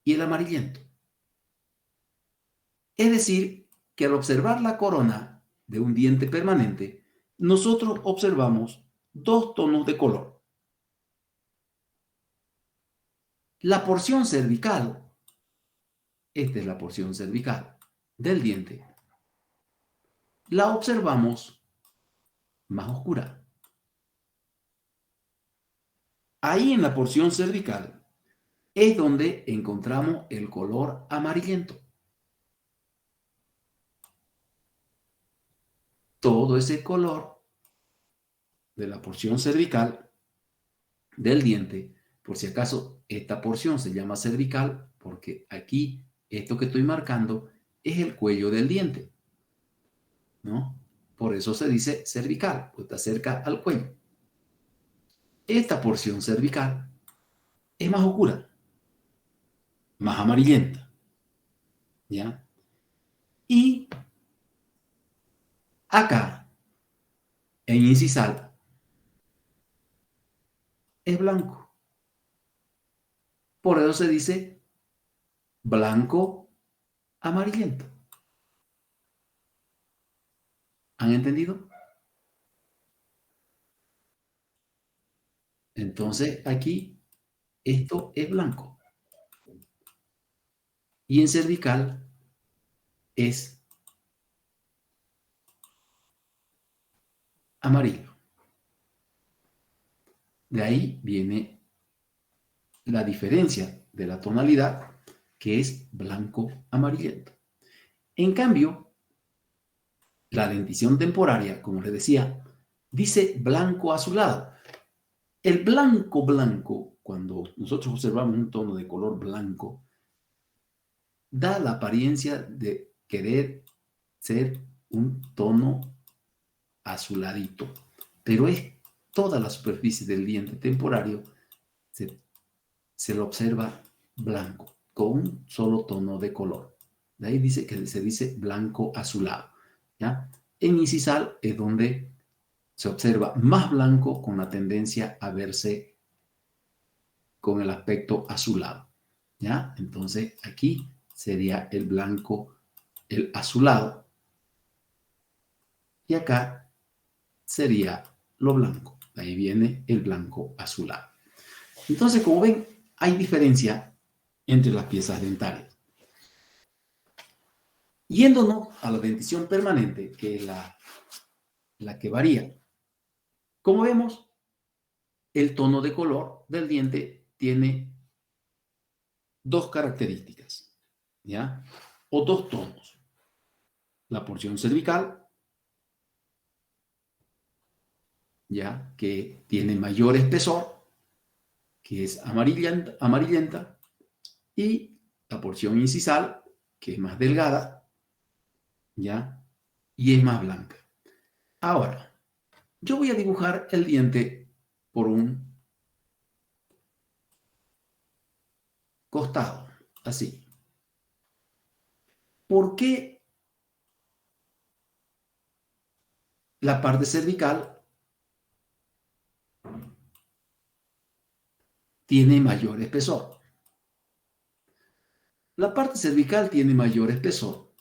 y el amarillento. Es decir, que al observar la corona de un diente permanente, nosotros observamos dos tonos de color. La porción cervical, esta es la porción cervical del diente, la observamos más oscura. Ahí en la porción cervical es donde encontramos el color amarillento. Todo ese color de la porción cervical del diente, por si acaso esta porción se llama cervical, porque aquí esto que estoy marcando es el cuello del diente, ¿no? Por eso se dice cervical, pues está cerca al cuello. Esta porción cervical es más oscura, más amarillenta, ¿ya? Y acá, en incisal, es blanco. Por eso se dice blanco amarillento. ¿Han entendido? Entonces aquí esto es blanco y en cervical es amarillo. De ahí viene la diferencia de la tonalidad, que es blanco amarillento. En cambio, la dentición temporaria, como les decía, dice blanco azulado. El blanco blanco, cuando nosotros observamos un tono de color blanco, da la apariencia de querer ser un tono azuladito, pero es toda la superficie del diente temporario se lo observa blanco, con un solo tono de color. De ahí dice que se dice blanco azulado. ¿Ya? En incisal es donde se observa más blanco con la tendencia a verse con el aspecto azulado. ¿Ya? Entonces aquí sería el blanco, el azulado. Y acá sería lo blanco. De ahí viene el blanco azulado. Entonces, como ven, hay diferencia entre las piezas dentarias. Yéndonos a la dentición permanente, que es la que varía. Como vemos, el tono de color del diente tiene dos características, ¿ya? O dos tonos. La porción cervical, ¿ya? Que tiene mayor espesor, que es amarillenta, y la porción incisal, que es más delgada, ¿ya? Y es más blanca. Ahora, yo voy a dibujar el diente por un costado, así. ¿Por qué la parte cervical tiene mayor espesor? La parte cervical tiene mayor espesor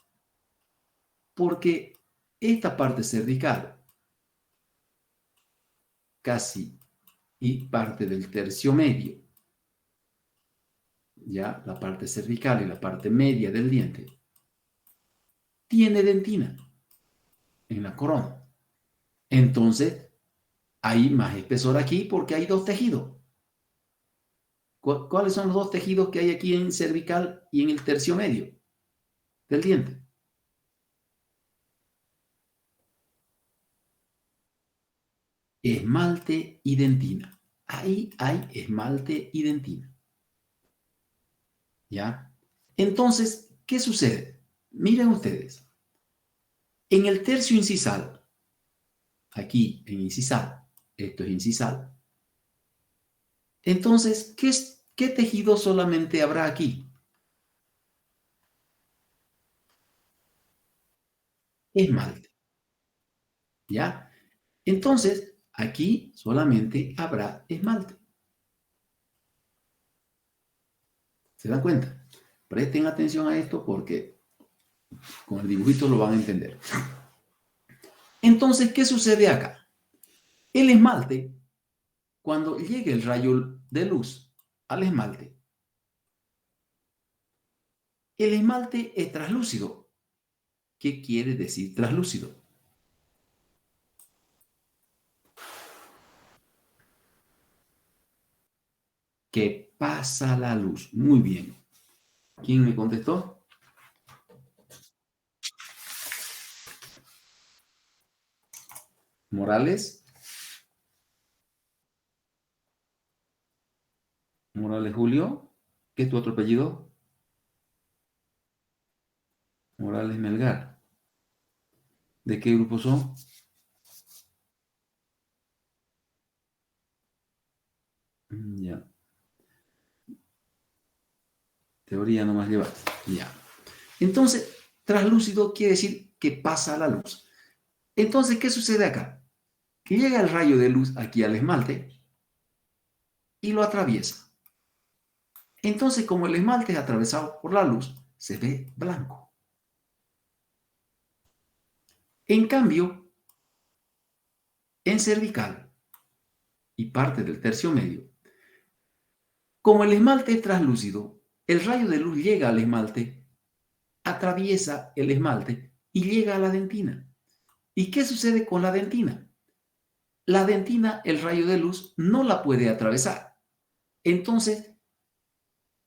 porque esta parte cervical, casi y parte del tercio medio, ya la parte cervical y la parte media del diente, tiene dentina en la corona. Entonces, hay más espesor aquí porque hay dos tejidos. ¿Cuáles son los dos tejidos que hay aquí en cervical y en el tercio medio del diente? Esmalte y dentina. Ahí hay esmalte y dentina. ¿Ya? Entonces, ¿qué sucede? Miren ustedes. En el tercio incisal, aquí en incisal, esto es incisal. Entonces, ¿qué tejido solamente habrá aquí? Esmalte. ¿Ya? Entonces, aquí solamente habrá esmalte. ¿Se dan cuenta? Presten atención a esto porque con el dibujito lo van a entender. Entonces, ¿qué sucede acá? El esmalte, cuando llegue el rayo de luz al esmalte, el esmalte es translúcido. ¿Qué quiere decir translúcido? Que pasa la luz. Muy bien. ¿Quién me contestó? Morales. Morales Julio. ¿Qué es tu otro apellido? Morales Melgar. ¿De qué grupo son? Ya. Teoría nomás lleva. Ya. Entonces, translúcido quiere decir que pasa la luz. Entonces, ¿qué sucede acá? Que llega el rayo de luz aquí al esmalte y lo atraviesa. Entonces, como el esmalte es atravesado por la luz, se ve blanco. En cambio, en cervical y parte del tercio medio, como el esmalte es translúcido, el rayo de luz llega al esmalte, atraviesa el esmalte y llega a la dentina. ¿Y qué sucede con la dentina? La dentina, el rayo de luz, no la puede atravesar. Entonces,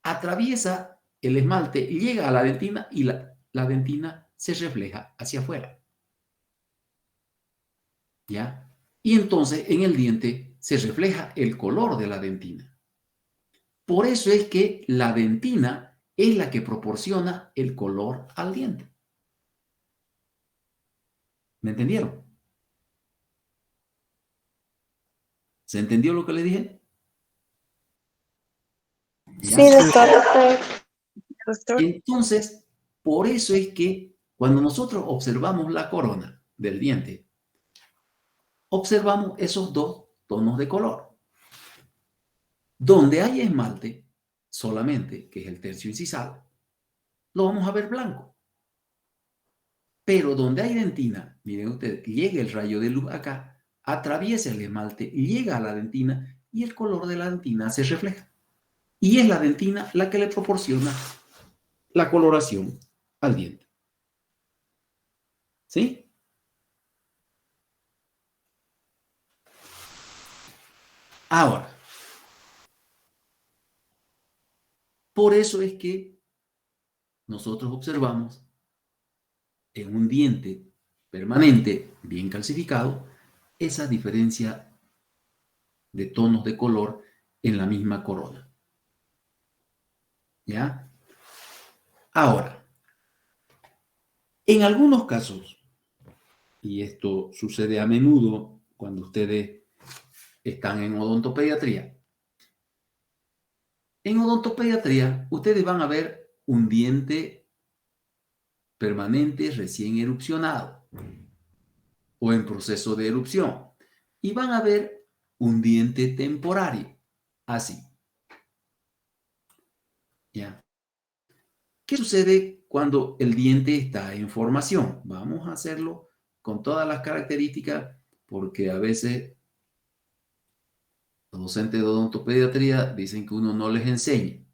atraviesa el esmalte, llega a la dentina y la dentina se refleja hacia afuera. ¿Ya? Y entonces en el diente se refleja el color de la dentina. Por eso es que la dentina es la que proporciona el color al diente. ¿Me entendieron? ¿Se entendió lo que le dije? ¿Ya? Sí, doctor. Doctor. Entonces, por eso es que cuando nosotros observamos la corona del diente, observamos esos dos tonos de color. Donde hay esmalte solamente, que es el tercio incisal, lo vamos a ver blanco. Pero donde hay dentina, miren ustedes, llega el rayo de luz acá, atraviesa el esmalte, llega a la dentina y el color de la dentina se refleja. Y es la dentina la que le proporciona la coloración al diente. ¿Sí? Ahora, por eso es que nosotros observamos en un diente permanente, bien calcificado, esa diferencia de tonos de color en la misma corona. ¿Ya? Ahora, en algunos casos, y esto sucede a menudo cuando ustedes están en odontopediatría, en odontopediatría ustedes van a ver un diente permanente recién erupcionado o en proceso de erupción y van a ver un diente temporario, así. ¿Ya? ¿Qué sucede cuando el diente está en formación? Vamos a hacerlo con todas las características porque a veces los docentes de odontopediatría dicen que uno no les enseña.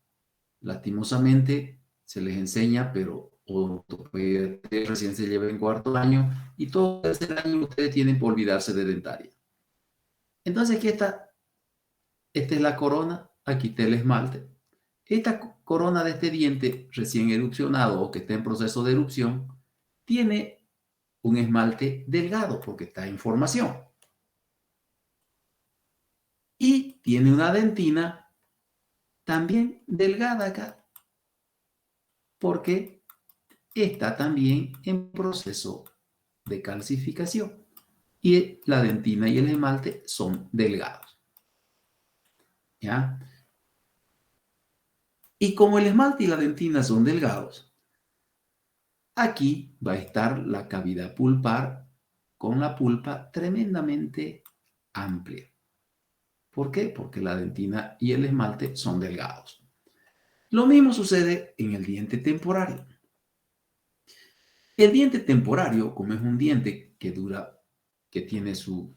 Lastimosamente se les enseña, pero odontopediatría recién se lleva en cuarto año y todo ese año ustedes tienen por olvidarse de dentaria. Entonces aquí está, esta es la corona, aquí está el esmalte. Esta corona de este diente recién erupcionado o que está en proceso de erupción tiene un esmalte delgado porque está en formación. Y tiene una dentina también delgada acá porque está también en proceso de calcificación. Y la dentina y el esmalte son delgados. ¿Ya? Y como el esmalte y la dentina son delgados, aquí va a estar la cavidad pulpar con la pulpa tremendamente amplia. ¿Por qué? Porque la dentina y el esmalte son delgados. Lo mismo sucede en el diente temporario. El diente temporario, como es un diente que tiene su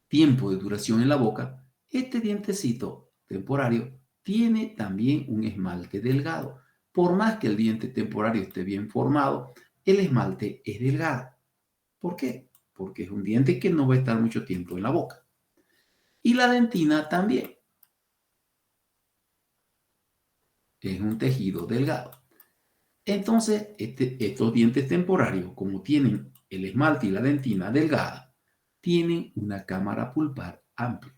tiempo de duración en la boca, este dientecito temporario tiene también un esmalte delgado. Por más que el diente temporario esté bien formado, el esmalte es delgado. ¿Por qué? Porque es un diente que no va a estar mucho tiempo en la boca. Y la dentina también es un tejido delgado. Entonces, estos dientes temporarios, como tienen el esmalte y la dentina delgada, tienen una cámara pulpar amplia.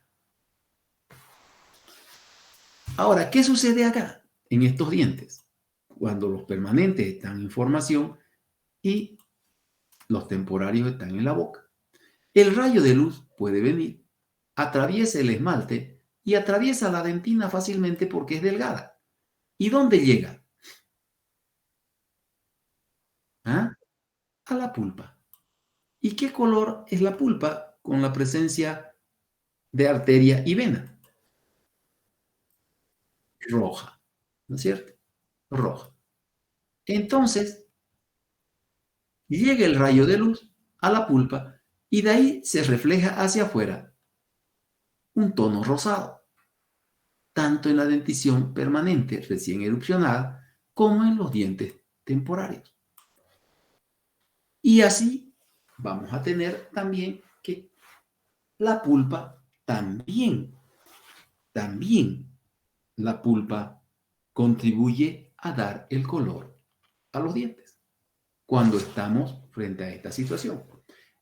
Ahora, ¿qué sucede acá en estos dientes? Cuando los permanentes están en formación y los temporarios están en la boca. El rayo de luz puede venir, atraviesa el esmalte y atraviesa la dentina fácilmente porque es delgada. ¿Y dónde llega? ¿Ah? A la pulpa. ¿Y qué color es la pulpa con la presencia de arteria y vena? Roja, ¿no es cierto? Roja. Entonces, llega el rayo de luz a la pulpa y de ahí se refleja hacia afuera un tono rosado, tanto en la dentición permanente recién erupcionada como en los dientes temporarios. Y así vamos a tener también que la pulpa también la pulpa contribuye a dar el color a los dientes cuando estamos frente a esta situación.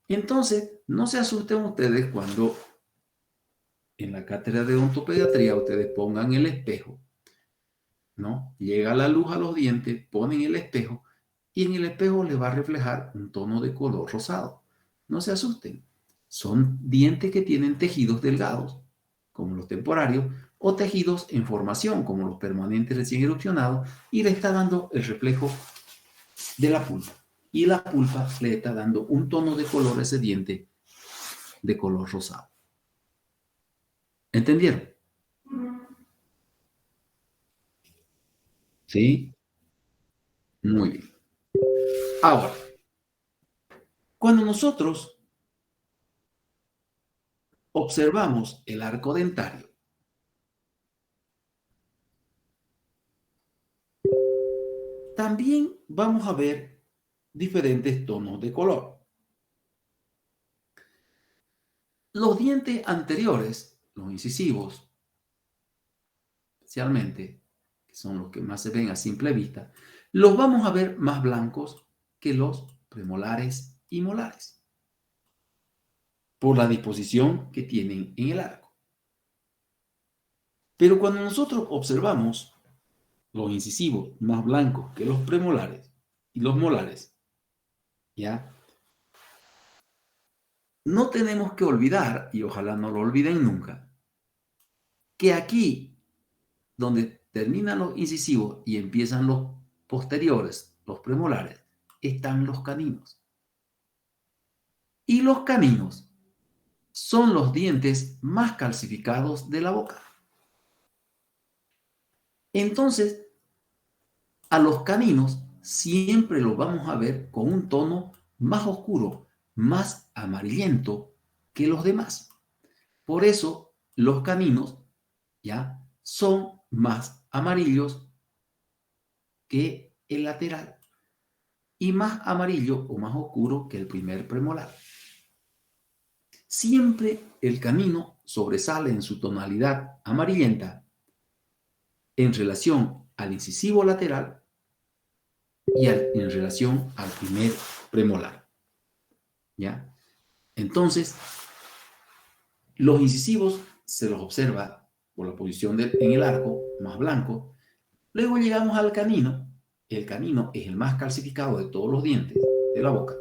Entonces, no se asusten ustedes cuando en la cátedra de odontopediatría ustedes pongan el espejo, ¿no? Llega la luz a los dientes, ponen el espejo y en el espejo le va a reflejar un tono de color rosado. No se asusten. Son dientes que tienen tejidos delgados, como los temporarios, o tejidos en formación, como los permanentes recién erupcionados, y le está dando el reflejo de la pulpa. Y la pulpa le está dando un tono de color a ese diente de color rosado. ¿Entendieron? Sí, muy bien. Ahora, cuando nosotros observamos el arco dentario, también vamos a ver diferentes tonos de color. Los dientes anteriores, los incisivos, especialmente, que son los que más se ven a simple vista, los vamos a ver más blancos que los premolares y molares, por la disposición que tienen en el arco. Pero cuando nosotros observamos los incisivos más blancos que los premolares y los molares, ¿ya? No tenemos que olvidar, y ojalá no lo olviden nunca, que aquí, donde terminan los incisivos y empiezan los posteriores, los premolares, están los caninos. Y los caninos son los dientes más calcificados de la boca. Entonces, a los caninos siempre los vamos a ver con un tono más oscuro, más amarillento que los demás. Por eso, los caninos ya son más amarillos que el lateral y más amarillo o más oscuro que el primer premolar. Siempre el canino sobresale en su tonalidad amarillenta en relación al incisivo lateral y en relación al primer premolar. ¿Ya? Entonces, los incisivos se los observa por la posición en el arco más blanco. Luego llegamos al canino. El canino es el más calcificado de todos los dientes de la boca.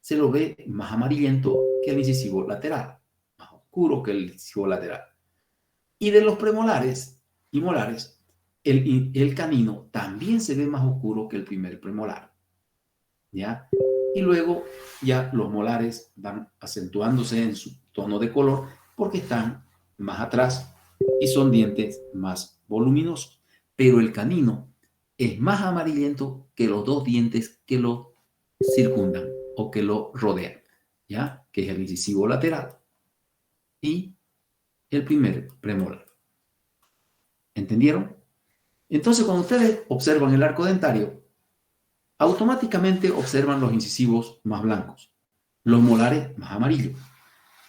Se lo ve más amarillento que el incisivo lateral, más oscuro que el incisivo lateral. Y de los premolares y molares, el canino también se ve más oscuro que el primer premolar. ¿Ya? Y luego ya los molares van acentuándose en su tono de color porque están más atrás y son dientes más voluminosos. pero el canino es más amarillento que los dos dientes que lo circundan o que lo rodean, ¿ya? Que es el incisivo lateral y el primer premolar. ¿Entendieron? Entonces, cuando ustedes observan el arco dentario, automáticamente observan los incisivos más blancos, los molares más amarillos.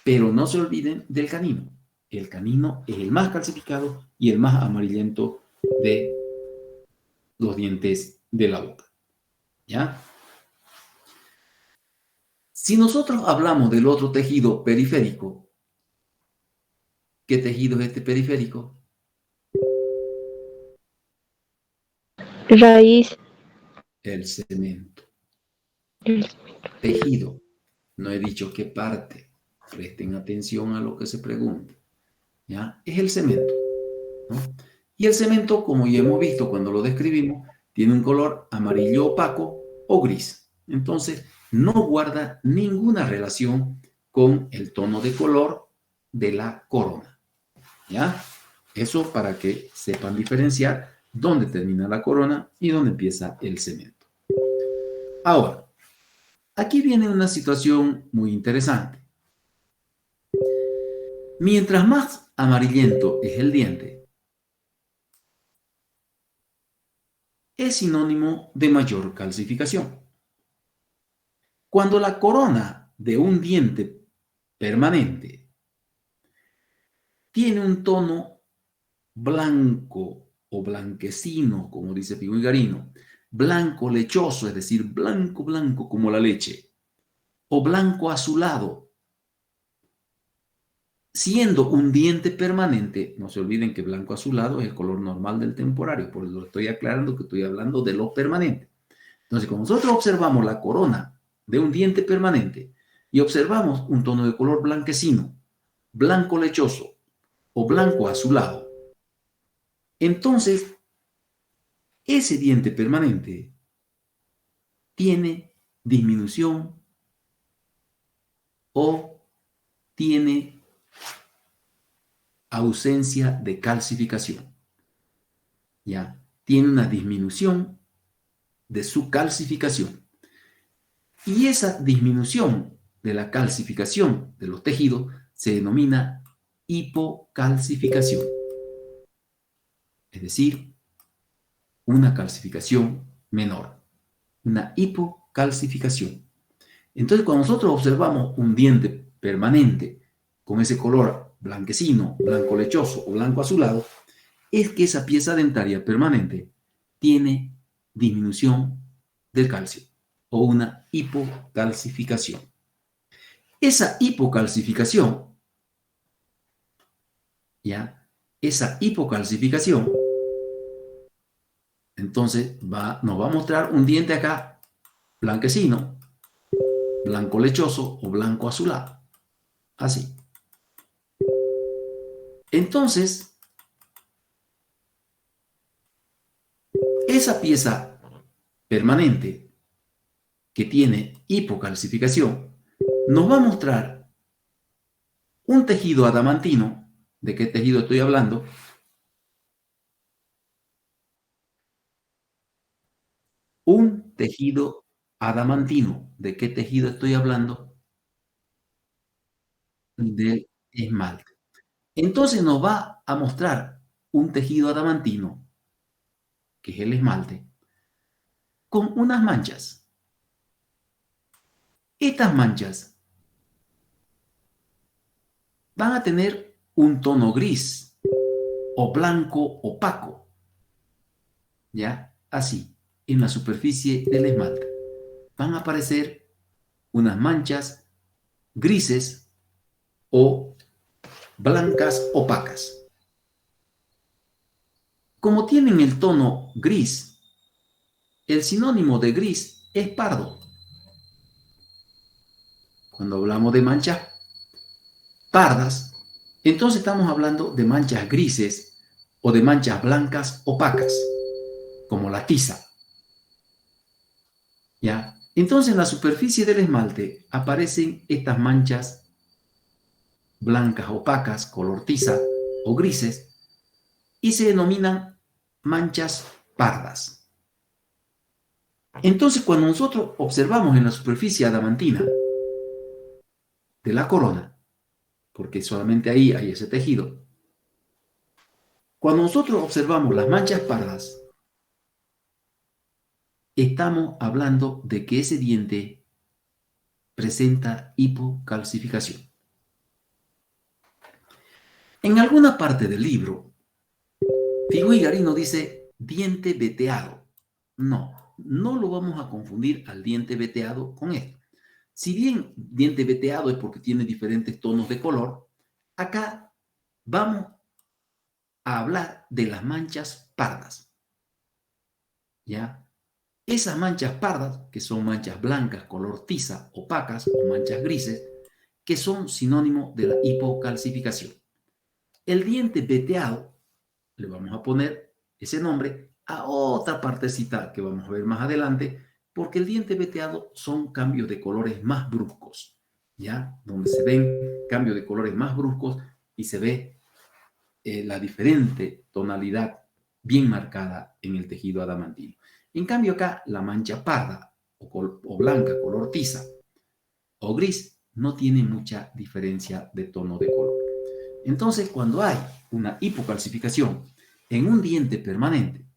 Pero no se olviden del canino. El canino es el más calcificado y el más amarillento de los dientes de la boca. ¿Ya? Si nosotros hablamos del otro tejido periférico, ¿qué tejido es este periférico? Raíz. El cemento. Tejido. No he dicho qué parte. Presten atención a lo que se pregunta. ¿Ya? Es el cemento, ¿no? Y el cemento, como ya hemos visto cuando lo describimos, tiene un color amarillo opaco o gris. Entonces, no guarda ninguna relación con el tono de color de la corona. ¿Ya? Eso para que sepan diferenciar dónde termina la corona y dónde empieza el cemento. Ahora, aquí viene una situación muy interesante. Mientras más amarillento es el diente, es sinónimo de mayor calcificación. Cuando la corona de un diente permanente tiene un tono blanco o blanquecino, como dice Pico y Garino, blanco lechoso, es decir, blanco, blanco como la leche, o blanco azulado, siendo un diente permanente, no se olviden que blanco azulado es el color normal del temporario, por eso estoy aclarando que estoy hablando de lo permanente. Entonces, cuando nosotros observamos la corona de un diente permanente y observamos un tono de color blanquecino, blanco lechoso o blanco azulado, entonces ese diente permanente tiene disminución o tiene ausencia de calcificación. ¿Ya? Tiene una disminución de su calcificación. Y esa disminución de la calcificación de los tejidos se denomina hipocalcificación. Es decir, una calcificación menor, una hipocalcificación. Entonces, cuando nosotros observamos un diente permanente con ese color blanquecino, blanco lechoso o blanco azulado, es que esa pieza dentaria permanente tiene disminución del calcio o una hipocalcificación. Esa hipocalcificación, ¿ya? Esa hipocalcificación, entonces nos va a mostrar un diente acá blanquecino, blanco lechoso o blanco azulado. Así. Entonces, esa pieza permanente que tiene hipocalcificación nos va a mostrar un tejido adamantino. ¿De qué tejido estoy hablando? Un tejido adamantino. ¿De qué tejido estoy hablando? Del esmalte. Entonces nos va a mostrar un tejido adamantino, que es el esmalte, con unas manchas. Estas manchas van a tener un tono gris o blanco opaco, ¿ya? Así, en la superficie del esmalte. Van a aparecer unas manchas grises o blancas opacas. Como tienen el tono gris, el sinónimo de gris es pardo. Cuando hablamos de manchas pardas, entonces estamos hablando de manchas grises o de manchas blancas opacas, como la tiza. ¿Ya? Entonces en la superficie del esmalte aparecen estas manchas blancas opacas, color tiza o grises, y se denominan manchas pardas. Entonces, cuando nosotros observamos en la superficie adamantina de la corona, porque solamente ahí hay ese tejido, cuando nosotros observamos las manchas pardas, estamos hablando de que ese diente presenta hipocalcificación. En alguna parte del libro, Figueiredo dice diente veteado. No, no lo vamos a confundir al diente veteado con esto. Si bien diente veteado es porque tiene diferentes tonos de color, acá vamos a hablar de las manchas pardas. ¿Ya? Esas manchas pardas, que son manchas blancas, color tiza, opacas o manchas grises, que son sinónimo de la hipocalcificación. El diente veteado, le vamos a poner ese nombre a otra partecita que vamos a ver más adelante, porque el diente veteado son cambios de colores más bruscos, ¿ya? Donde se ven cambios de colores más bruscos y se ve la diferente tonalidad bien marcada en el tejido adamantino. En cambio acá la mancha parda o blanca, color tiza o gris, no tiene mucha diferencia de tono de color. Entonces, cuando hay una hipocalcificación en un diente permanente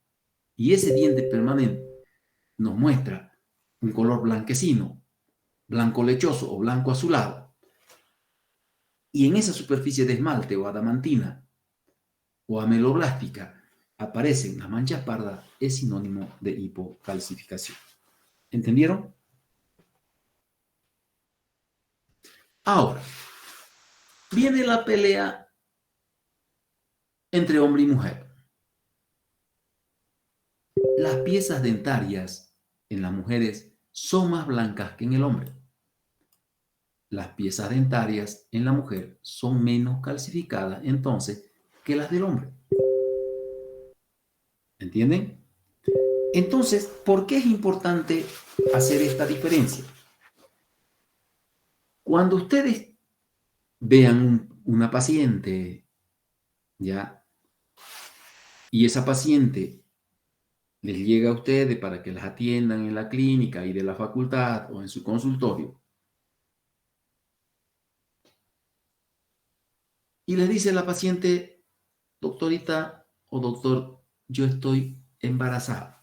y ese diente permanente nos muestra un color blanquecino, blanco lechoso o blanco azulado, y en esa superficie de esmalte o adamantina o ameloblástica aparecen las manchas pardas, es sinónimo de hipocalcificación. ¿Entendieron? Ahora, viene la pelea entre hombre y mujer. Las piezas dentarias en las mujeres son más blancas que en el hombre. Las piezas dentarias en la mujer son menos calcificadas entonces que las del hombre. ¿Entienden? Entonces, ¿por qué es importante hacer esta diferencia? Cuando ustedes vean una paciente, ¿ya? Y esa paciente les llega a ustedes para que las atiendan en la clínica y de la facultad o en su consultorio, y les dice la paciente, doctorita o doctor, yo estoy embarazada.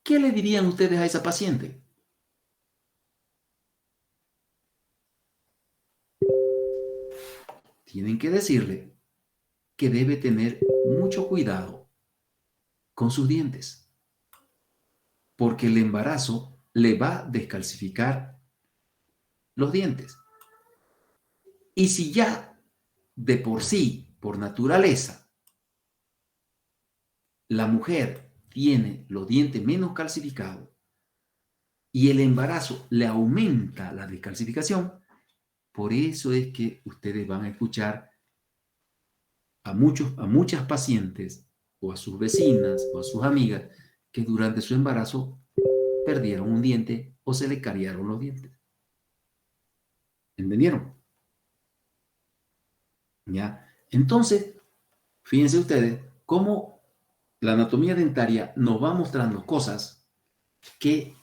¿Qué le dirían ustedes a esa paciente? Tienen que decirle que debe tener mucho cuidado con sus dientes, porque el embarazo le va a descalcificar los dientes. Y si ya de por sí, por naturaleza, la mujer tiene los dientes menos calcificados y el embarazo le aumenta la descalcificación, por eso es que ustedes van a escuchar a muchas pacientes o a sus vecinas o a sus amigas que durante su embarazo perdieron un diente o se le cariaron los dientes. ¿Entendieron? ¿Ya? Entonces, fíjense ustedes cómo la anatomía dentaria nos va mostrando cosas que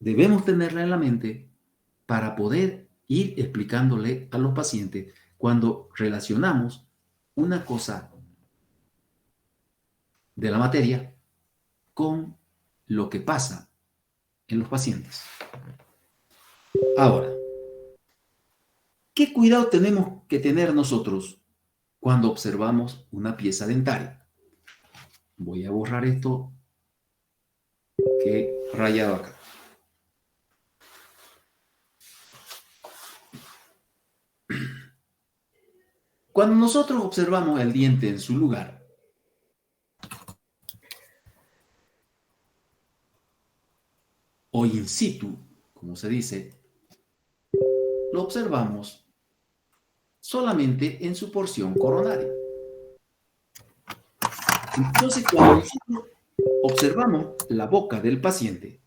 debemos tenerla en la mente para poder ir explicándole a los pacientes cuando relacionamos una cosa de la materia con lo que pasa en los pacientes. Ahora, ¿qué cuidado tenemos que tener nosotros cuando observamos una pieza dentaria? Voy a borrar esto que he rayado acá. Cuando nosotros observamos el diente en su lugar, o in situ, como se dice, lo observamos solamente en su porción coronaria. Entonces, cuando nosotros observamos la boca del paciente,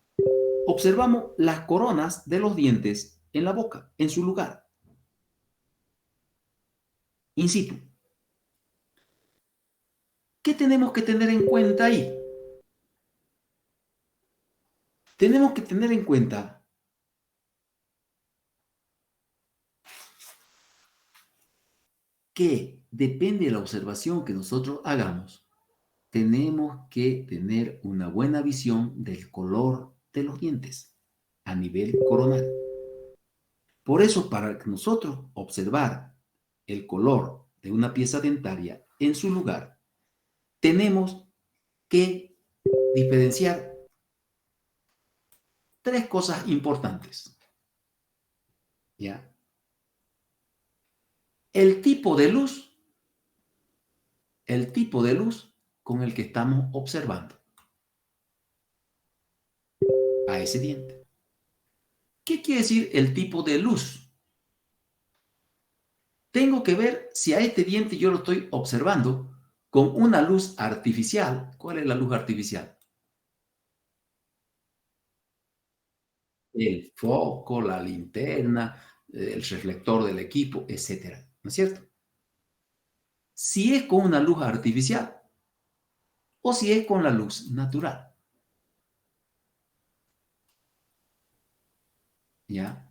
observamos las coronas de los dientes en la boca, en su lugar. in situ. ¿Qué tenemos que tener en cuenta ahí? Tenemos que tener en cuenta que depende de la observación que nosotros hagamos, tenemos que tener una buena visión del color de los dientes a nivel coronal. Por eso, para nosotros observar el color de una pieza dentaria en su lugar, tenemos que diferenciar tres cosas importantes. ¿Ya? El tipo de luz con el que estamos observando a ese diente. ¿Qué quiere decir el tipo de luz? Tengo que ver si a este diente yo lo estoy observando con una luz artificial. ¿Cuál es la luz artificial? El foco, la linterna, el reflector del equipo, etcétera. ¿No es cierto? Si es con una luz artificial o si es con la luz natural. ¿Ya?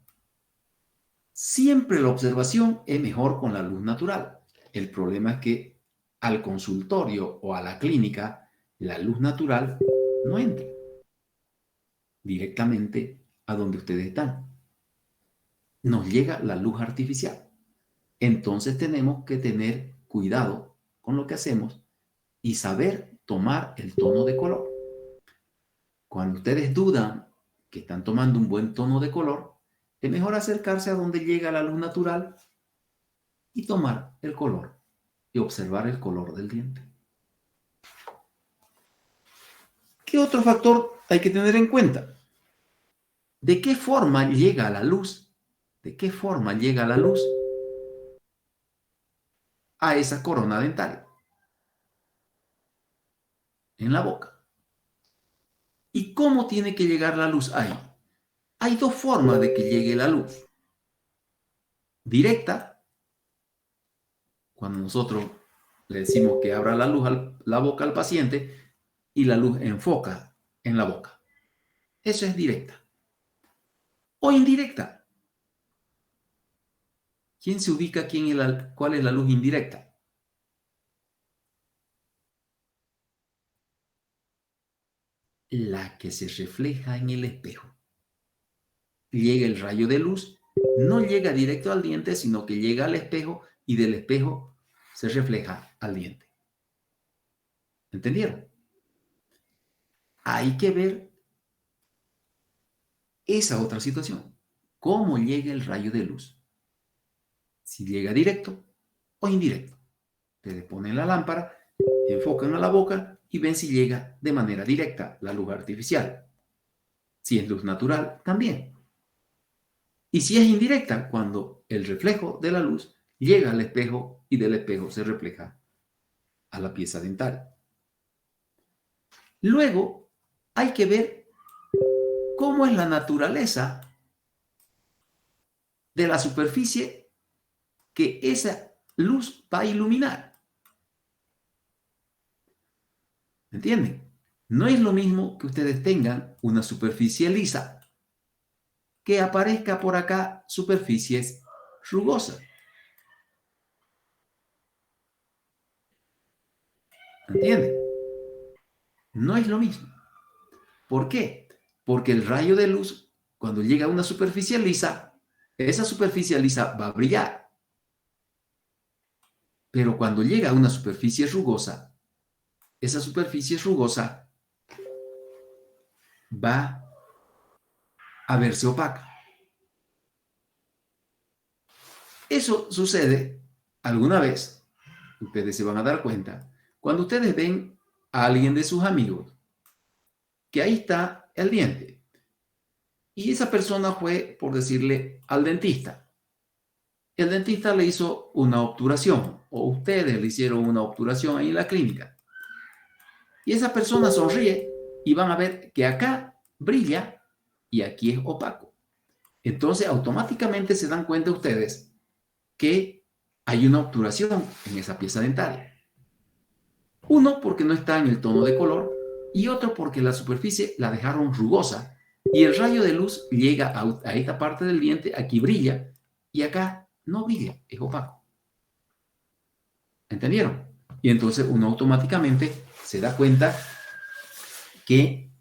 Siempre la observación es mejor con la luz natural. El problema es que al consultorio o a la clínica, la luz natural no entra directamente a donde ustedes están. Nos llega la luz artificial. Entonces tenemos que tener cuidado con lo que hacemos y saber tomar el tono de color. Cuando ustedes dudan que están tomando un buen tono de color, es mejor acercarse a donde llega la luz natural y tomar el color y observar el color del diente. ¿Qué otro factor hay que tener en cuenta? ¿De qué forma llega la luz? ¿De qué forma llega la luz a esa corona dentaria? En la boca. ¿Y cómo tiene que llegar la luz ahí? Hay dos formas de que llegue la luz. Directa, cuando nosotros le decimos que abra la luz la boca al paciente y la luz enfoca en la boca. Eso es directa. O indirecta. ¿Quién se ubica cuál es la luz indirecta? La que se refleja en el espejo. Llega el rayo de luz, no llega directo al diente, sino que llega al espejo y del espejo se refleja al diente. ¿Entendieron? Hay que ver esa otra situación. ¿Cómo llega el rayo de luz? Si llega directo o indirecto. Ustedes ponen la lámpara, enfocan a la boca y ven si llega de manera directa la luz artificial. Si es luz natural, también. Y si es indirecta, cuando el reflejo de la luz llega al espejo y del espejo se refleja a la pieza dental. Luego, hay que ver cómo es la naturaleza de la superficie que esa luz va a iluminar. ¿Entienden? No es lo mismo que ustedes tengan una superficie lisa, que aparezca por acá superficies rugosas. ¿Entienden? No es lo mismo. ¿Por qué? Porque el rayo de luz, cuando llega a una superficie lisa, esa superficie lisa va a brillar. Pero cuando llega a una superficie rugosa, esa superficie rugosa va a verse opaca. Eso sucede alguna vez, ustedes se van a dar cuenta, cuando ustedes ven a alguien de sus amigos, que ahí está el diente, y esa persona fue, por decirle, al dentista. El dentista le hizo una obturación, o ustedes le hicieron una obturación ahí en la clínica. Y esa persona sonríe y van a ver que acá brilla y aquí es opaco. Entonces, automáticamente se dan cuenta ustedes que hay una obturación en esa pieza dentaria. Uno, porque no está en el tono de color, y otro porque la superficie la dejaron rugosa y el rayo de luz llega a esta parte del diente, aquí brilla y acá no brilla, es opaco. ¿Entendieron? Y entonces uno automáticamente se da cuenta que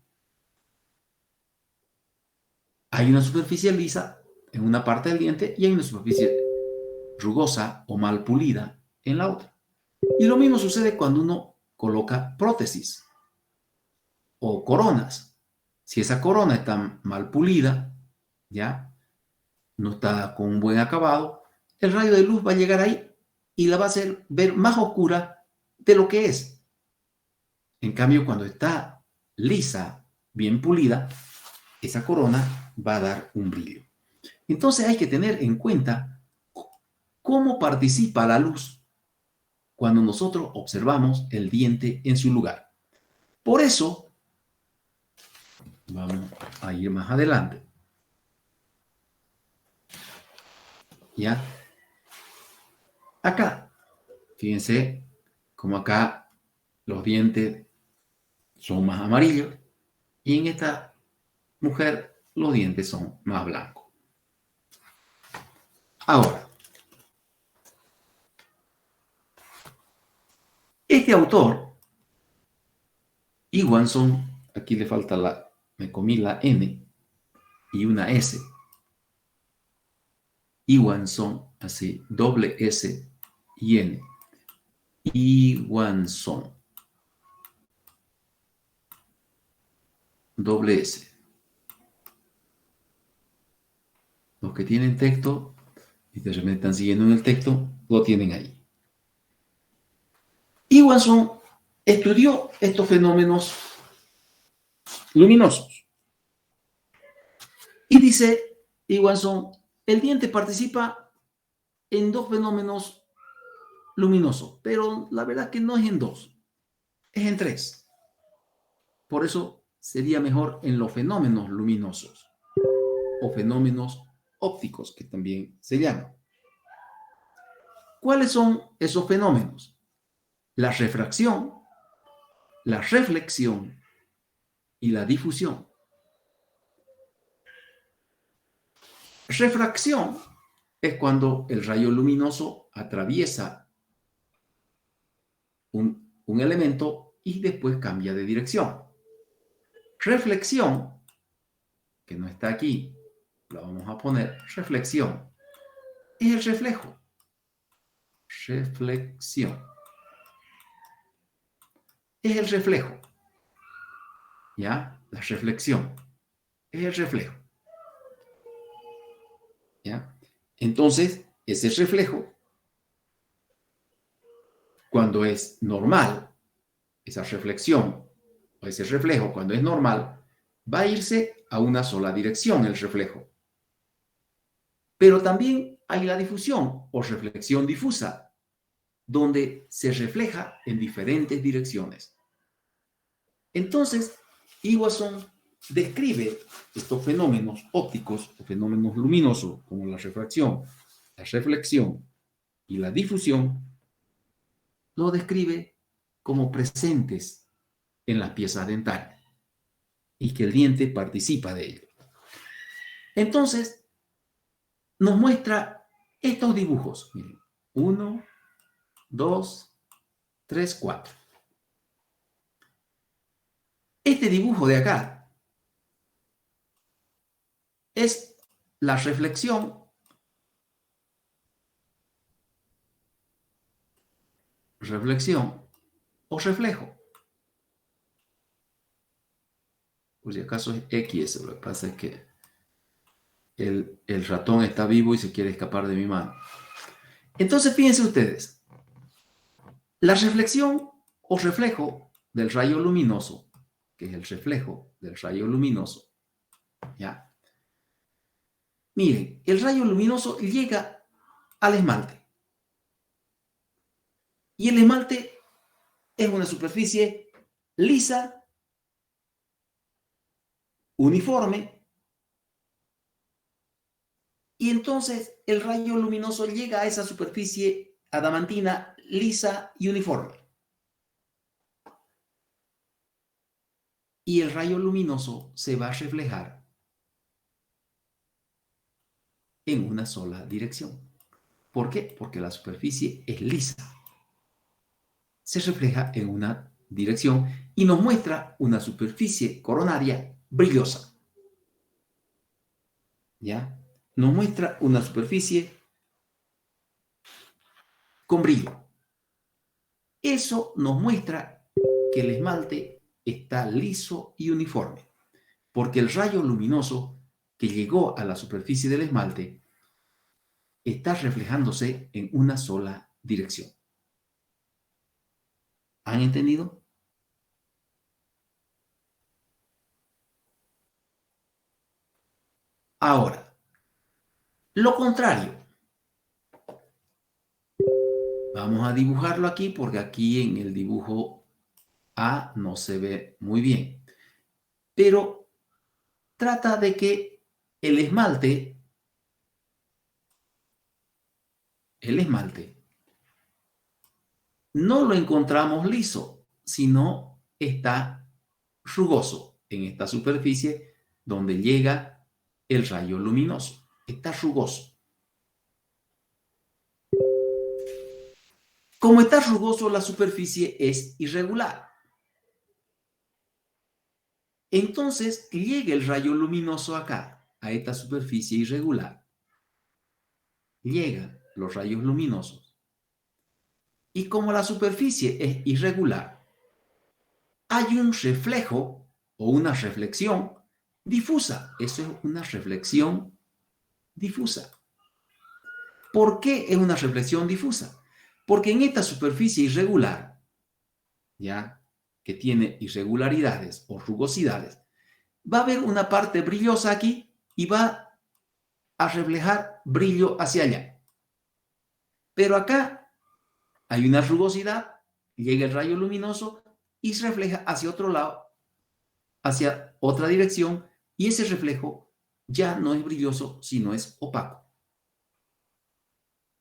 hay una superficie lisa en una parte del diente y hay una superficie rugosa o mal pulida en la otra. Y lo mismo sucede cuando uno coloca prótesis o coronas. Si esa corona está mal pulida, ya no está con un buen acabado, el rayo de luz va a llegar ahí y la va a hacer ver más oscura de lo que es. En cambio, cuando está lisa, bien pulida, esa corona va a dar un brillo. Entonces hay que tener en cuenta cómo participa la luz cuando nosotros observamos el diente en su lugar. Por eso, vamos a ir más adelante. ¿Ya? Acá, fíjense como acá los dientes son más amarillos y en esta mujer los dientes son más blancos. Ahora, este autor, Iwanson, aquí le falta me comí la N y una S. Iwanson, así, doble S y N. Iwanson. Doble S. Los que tienen texto y de repente están siguiendo en el texto, lo tienen ahí. Iwanson estudió estos fenómenos luminosos y dice Iwanson, el diente participa en dos fenómenos luminosos, pero la verdad que no es en dos, es en tres. Por eso sería mejor en los fenómenos luminosos o fenómenos ópticos, que también se llaman. ¿Cuáles son esos fenómenos? La refracción, la reflexión y la difusión. Refracción es cuando el rayo luminoso atraviesa un elemento y después cambia de dirección. Reflexión, que no está aquí, la vamos a poner, reflexión, es el reflejo. Reflexión. Es el reflejo. ¿Ya? La reflexión. Es el reflejo. ¿Ya? Entonces, ese reflejo, cuando es normal, esa reflexión o ese reflejo, cuando es normal, va a irse a una sola dirección el reflejo. Pero también hay la difusión o reflexión difusa, donde se refleja en diferentes direcciones. Entonces, Iwanson describe estos fenómenos ópticos o fenómenos luminosos, como la refracción, la reflexión y la difusión, lo describe como presentes en las piezas dentales y que el diente participa de ello. Entonces, nos muestra estos dibujos. Miren, 1, 2, 3, 4. Este dibujo de acá es la reflexión o reflejo. Por si acaso es X, lo que pasa es que el ratón está vivo y se quiere escapar de mi mano. Entonces, fíjense ustedes, la reflexión o reflejo del rayo luminoso, que es el reflejo del rayo luminoso, ¿ya? Miren, el rayo luminoso llega al esmalte. Y el esmalte es una superficie lisa, uniforme, y entonces el rayo luminoso llega a esa superficie adamantina lisa y uniforme. Y el rayo luminoso se va a reflejar en una sola dirección. ¿Por qué? Porque la superficie es lisa. Se refleja en una dirección y nos muestra una superficie coronaria brillosa. ¿Ya? Nos muestra una superficie con brillo. Eso nos muestra que el esmalte está liso y uniforme, porque el rayo luminoso que llegó a la superficie del esmalte está reflejándose en una sola dirección. ¿Han entendido? Ahora, lo contrario. Vamos a dibujarlo aquí porque aquí en el dibujo A no se ve muy bien. Pero trata de que el esmalte no lo encontramos liso, sino está rugoso en esta superficie donde llega el rayo luminoso. Está rugoso. Como está rugoso, la superficie es irregular. Entonces llega el rayo luminoso acá, a esta superficie irregular. Llegan los rayos luminosos. Y como la superficie es irregular, hay un reflejo o una reflexión difusa. Eso es una reflexión difusa. ¿Por qué es una reflexión difusa? Porque en esta superficie irregular, ya que tiene irregularidades o rugosidades, va a haber una parte brillosa aquí y va a reflejar brillo hacia allá. Pero acá hay una rugosidad, llega el rayo luminoso y se refleja hacia otro lado, hacia otra dirección, y ese reflejo ya no es brilloso, sino es opaco,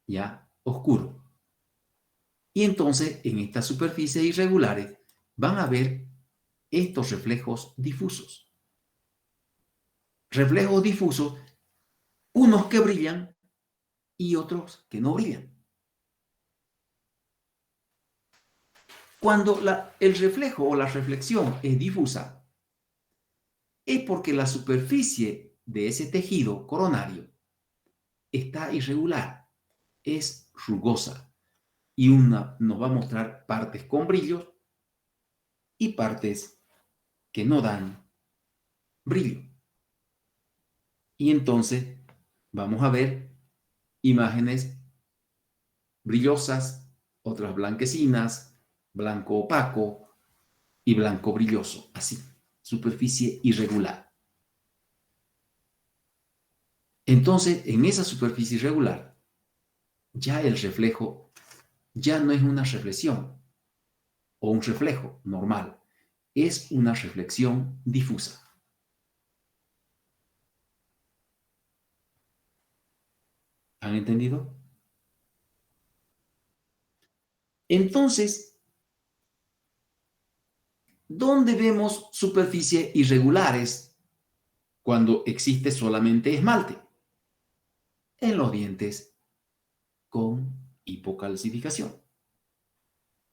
ya oscuro. Y entonces en estas superficies irregulares van a ver estos reflejos difusos. Reflejos difusos, unos que brillan y otros que no brillan. Cuando el reflejo o la reflexión es difusa, es porque la superficie de ese tejido coronario está irregular, es rugosa y una nos va a mostrar partes con brillos y partes que no dan brillo. Y entonces vamos a ver imágenes brillosas, otras blanquecinas, blanco opaco y blanco brilloso, así, superficie irregular. Entonces, en esa superficie irregular, ya el reflejo ya no es una reflexión o un reflejo normal, es una reflexión difusa. ¿Han entendido? Entonces, ¿dónde vemos superficies irregulares cuando existe solamente esmalte? En los dientes con hipocalcificación.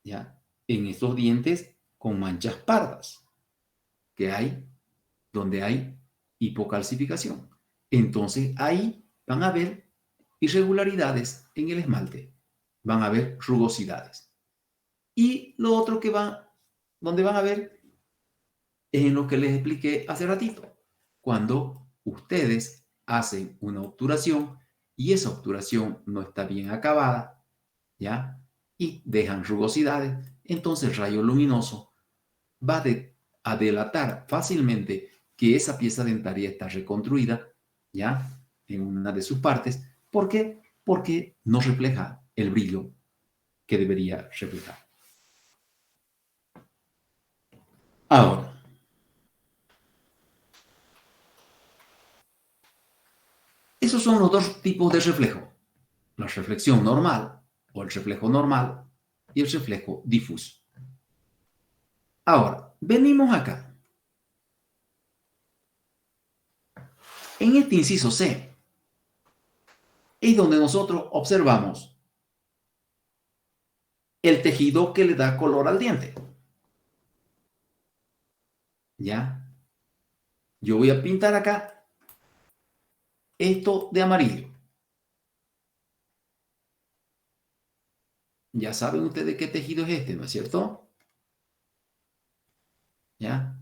¿Ya? En estos dientes con manchas pardas que hay donde hay hipocalcificación. Entonces ahí van a haber irregularidades en el esmalte, van a haber rugosidades. Y lo otro donde van a ver es en lo que les expliqué hace ratito, cuando ustedes hacen una obturación y esa obturación no está bien acabada, ¿ya? Y dejan rugosidades, entonces el rayo luminoso va a delatar fácilmente que esa pieza dentaria está reconstruida, ¿ya? En una de sus partes. ¿Por qué? Porque no refleja el brillo que debería reflejar. Ahora, esos son los dos tipos de reflejo. La reflexión normal o el reflejo normal y el reflejo difuso. Ahora, venimos acá. En este inciso C es donde nosotros observamos el tejido que le da color al diente. ¿Ya? Yo voy a pintar acá esto de amarillo. Ya saben ustedes qué tejido es este, ¿no es cierto? ¿Ya?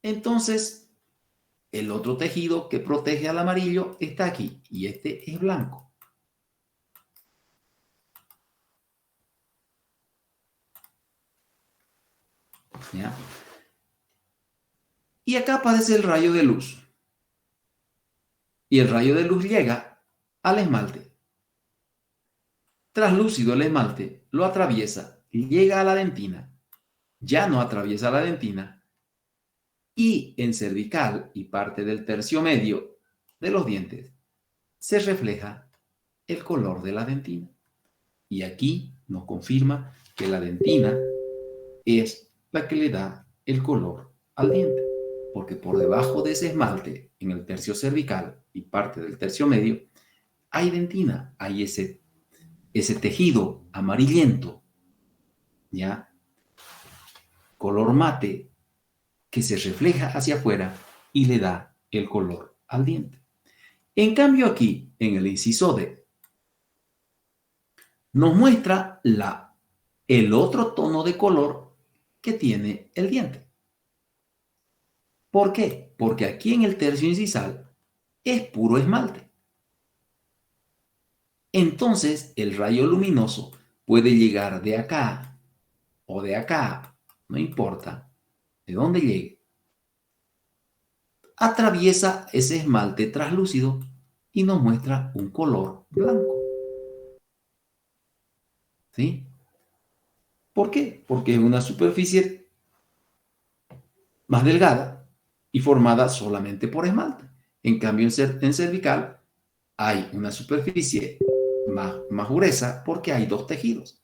Entonces, el otro tejido que protege al amarillo está aquí y este es blanco. ¿Ya? Y acá aparece el rayo de luz. Y el rayo de luz llega al esmalte. Translúcido el esmalte, lo atraviesa, llega a la dentina, ya no atraviesa la dentina, y en cervical y parte del tercio medio de los dientes se refleja el color de la dentina. Y aquí nos confirma que la dentina es la que le da el color al diente, porque por debajo de ese esmalte, en el tercio cervical y parte del tercio medio, hay dentina, hay ese tejido amarillento, ¿ya? Color mate, que se refleja hacia afuera y le da el color al diente. En cambio aquí, en el inciso D, nos muestra el otro tono de color que tiene el diente. ¿Por qué? Porque aquí en el tercio incisal es puro esmalte. Entonces el rayo luminoso puede llegar de acá o de acá, no importa de dónde llegue, atraviesa ese esmalte translúcido y nos muestra un color blanco. ¿Sí? ¿Por qué? Porque es una superficie más delgada y formada solamente por esmalte. En cambio, en cervical hay una superficie más gruesa porque hay dos tejidos.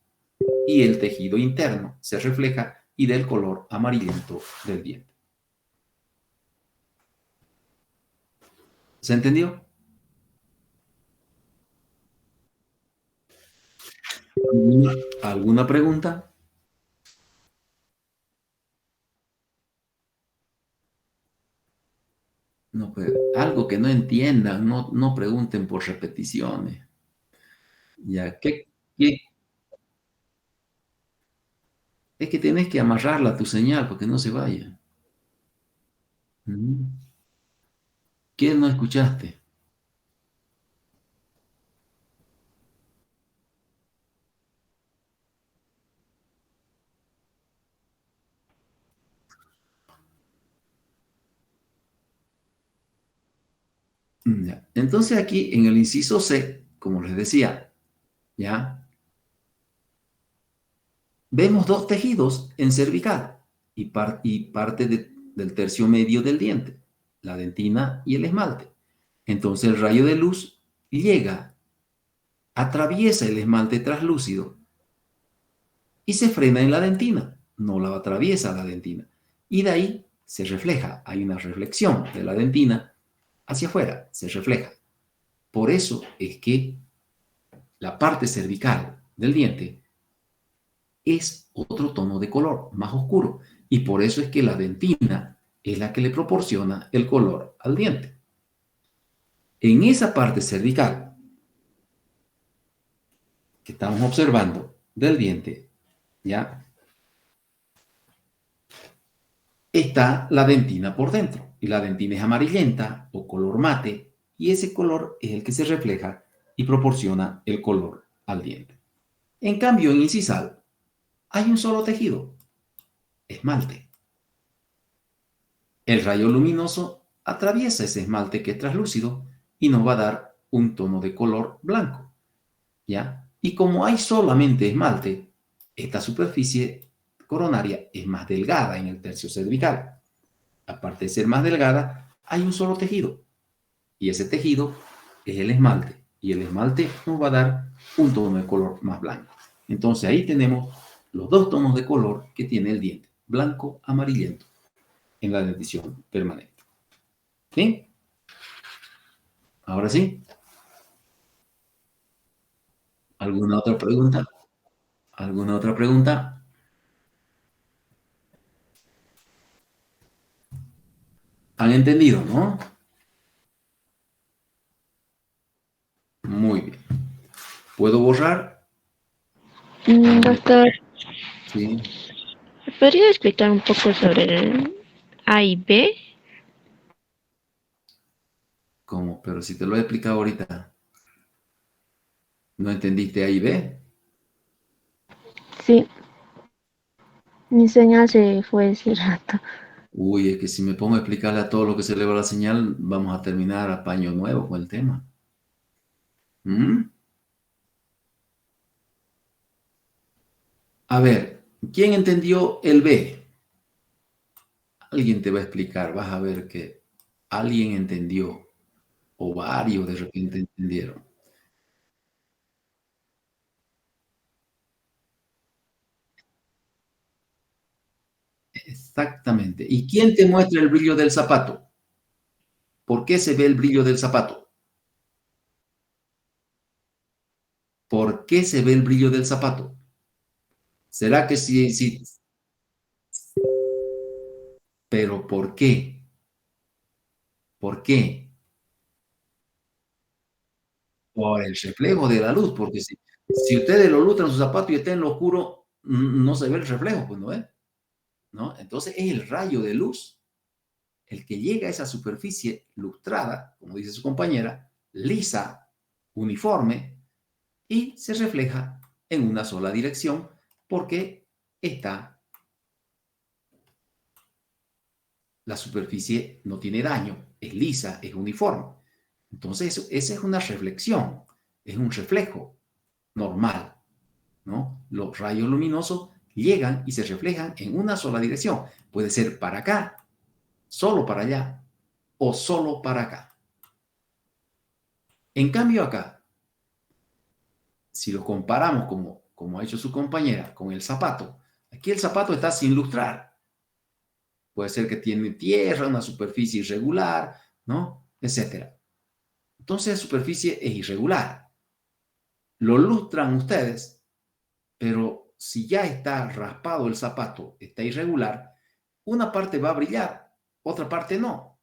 Y el tejido interno se refleja y da el color amarillento del diente. ¿Se entendió? ¿Alguna pregunta? No, pues, algo que no entiendan, no pregunten por repeticiones. Ya, ¿qué? Es que tenés que amarrarla a tu señal porque no se vaya. Mm. ¿Qué no escuchaste? Ya. Entonces aquí en el inciso C, como les decía, ya vemos dos tejidos en cervical y parte del tercio medio del diente, la dentina y el esmalte. Entonces el rayo de luz llega, atraviesa el esmalte translúcido y se frena en la dentina, no la atraviesa la dentina. Y de ahí se refleja, hay una reflexión de la dentina hacia afuera, se refleja. Por eso es que la parte cervical del diente es otro tono de color, más oscuro. Y por eso es que la dentina es la que le proporciona el color al diente. En esa parte cervical que estamos observando del diente, ¿ya? Está la dentina por dentro. Y la dentina es amarillenta o color mate. Y ese color es el que se refleja y proporciona el color al diente. En cambio, en incisal hay un solo tejido, esmalte. El rayo luminoso atraviesa ese esmalte que es translúcido y nos va a dar un tono de color blanco, ¿ya? Y como hay solamente esmalte, esta superficie coronaria es más delgada en el tercio cervical. Aparte de ser más delgada, hay un solo tejido y ese tejido es el esmalte y el esmalte nos va a dar un tono de color más blanco. Entonces ahí tenemos los dos tonos de color que tiene el diente, blanco, amarillento, en la dentición permanente. ¿Sí? Ahora sí. ¿Alguna otra pregunta? ¿Alguna otra pregunta? ¿Han entendido, no? Muy bien. ¿Puedo borrar? Doctor, Sí. ¿me podría explicar un poco sobre el A y B? ¿Cómo? Pero si te lo he explicado ahorita, ¿no entendiste A y B? Sí, mi señal se fue ese rato. Uy, es que si me pongo a explicarle a todo lo que se le va la señal, vamos a terminar a paño nuevo con el tema. ¿Mm? A ver, ¿quién entendió el B? Alguien te va a explicar, vas a ver que alguien entendió o varios de repente entendieron. Exactamente. ¿Y quién te muestra el brillo del zapato? ¿Por qué se ve el brillo del zapato? ¿Por qué se ve el brillo del zapato? ¿Será que sí, pero ¿por qué? ¿Por qué? Por el reflejo de la luz, porque si ustedes lo lustran su zapato y está en lo oscuro, no se ve el reflejo, pues no es, ¿no? Entonces es el rayo de luz el que llega a esa superficie lustrada, como dice su compañera, lisa, uniforme, y se refleja en una sola dirección porque está, la superficie no tiene daño, es lisa, es uniforme. Entonces, esa es una reflexión, es un reflejo normal, ¿no? Los rayos luminosos llegan y se reflejan en una sola dirección. Puede ser para acá, solo para allá o solo para acá. En cambio acá, si lo comparamos como ha hecho su compañera con el zapato, aquí el zapato está sin lustrar. Puede ser que tiene tierra, una superficie irregular, ¿no? Etcétera. Entonces la superficie es irregular. Lo lustran ustedes, pero si ya está raspado el zapato, está irregular, una parte va a brillar, otra parte no.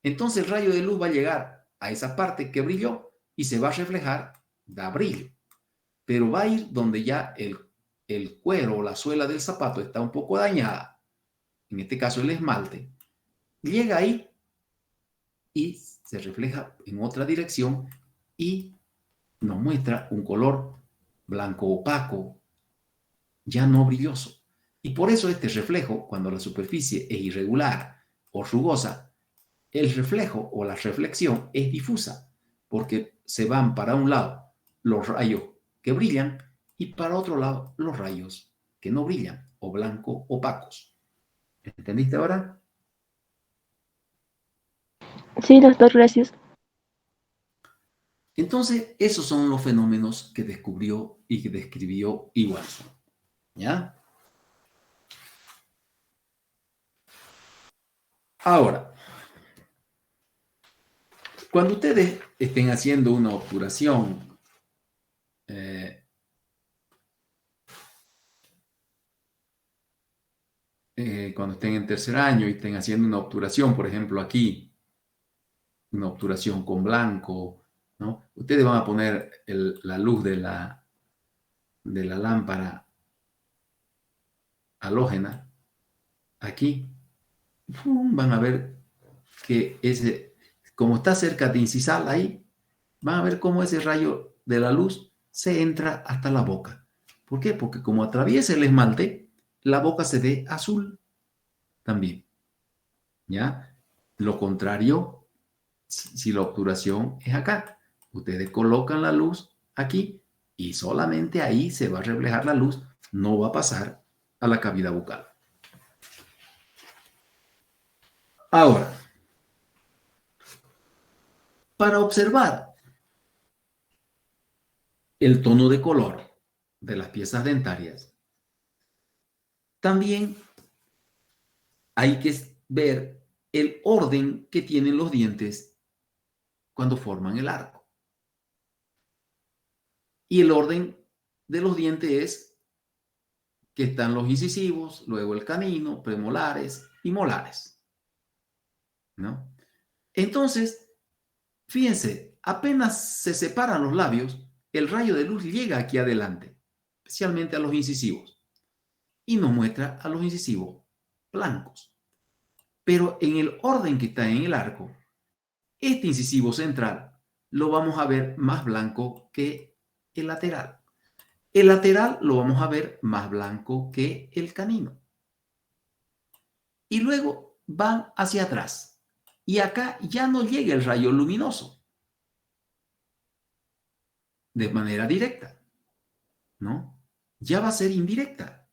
Entonces el rayo de luz va a llegar a esa parte que brilló y se va a reflejar, da brillo. Pero va a ir donde ya el cuero o la suela del zapato está un poco dañada, en este caso el esmalte, llega ahí y se refleja en otra dirección y nos muestra un color blanco opaco, ya no brilloso. Y por eso este reflejo, cuando la superficie es irregular o rugosa, el reflejo o la reflexión es difusa, porque se van para un lado los rayos que brillan y para otro lado los rayos que no brillan o blanco opacos. ¿Entendiste ahora? Sí, doctor, gracias. Entonces, esos son los fenómenos que descubrió y que describió Iwason. ¿Ya? Ahora, cuando ustedes estén haciendo una obturación, eh, cuando estén en tercer año y estén haciendo una obturación, por ejemplo, aquí, una obturación con blanco, ¿no? Ustedes van a poner la luz de la lámpara halógena aquí, van a ver que como está cerca de incisal ahí, van a ver cómo ese rayo de la luz se entra hasta la boca. ¿Por qué? Porque como atraviesa el esmalte, la boca se ve azul también. ¿Ya? Lo contrario, si la obturación es acá, ustedes colocan la luz aquí y solamente ahí se va a reflejar la luz, no va a pasar a la cavidad bucal. Ahora, para observar el tono de color de las piezas dentarias, también hay que ver el orden que tienen los dientes cuando forman el arco. Y el orden de los dientes es que están los incisivos, luego el canino, premolares y molares, ¿no? Entonces, fíjense, apenas se separan los labios, el rayo de luz llega aquí adelante, especialmente a los incisivos, y nos muestra a los incisivos blancos. Pero en el orden que está en el arco, este incisivo central lo vamos a ver más blanco que el lateral. El lateral lo vamos a ver más blanco que el canino. Y luego van hacia atrás. Y acá ya no llega el rayo luminoso de manera directa, ¿no? Ya va a ser indirecta.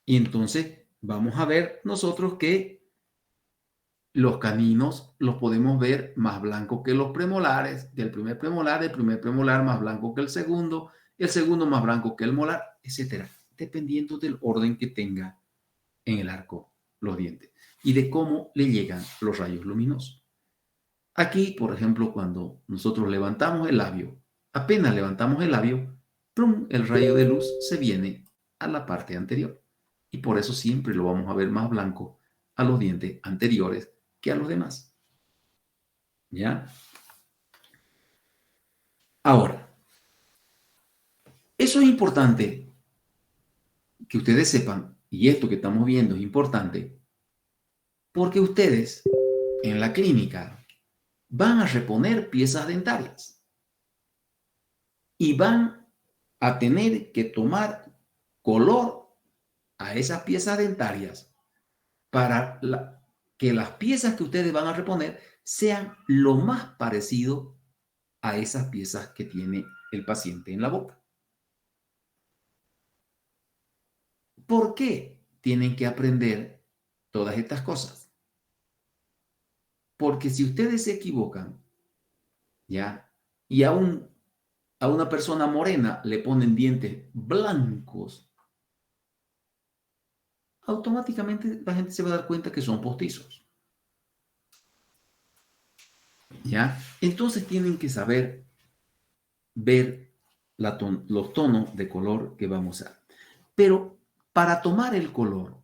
Y entonces vamos a ver nosotros que los caninos los podemos ver más blancos que los premolares, del primer premolar más blanco que el segundo más blanco que el molar, etcétera, dependiendo del orden que tenga en el arco los dientes y de cómo le llegan los rayos luminosos. Aquí, por ejemplo, cuando nosotros levantamos el labio, apenas levantamos el labio, ¡prum!, el rayo de luz se viene a la parte anterior. Y por eso siempre lo vamos a ver más blanco a los dientes anteriores que a los demás. ¿Ya? Ahora, eso es importante que ustedes sepan, y esto que estamos viendo es importante, porque ustedes en la clínica van a reponer piezas dentarias y van a tener que tomar color a esas piezas dentarias para que las piezas que ustedes van a reponer sean lo más parecido a esas piezas que tiene el paciente en la boca. ¿Por qué tienen que aprender todas estas cosas? Porque si ustedes se equivocan, ¿ya? Y a una persona morena le ponen dientes blancos, automáticamente la gente se va a dar cuenta que son postizos. ¿Ya? Entonces tienen que saber ver los tonos de color que vamos a usar. Pero para tomar el color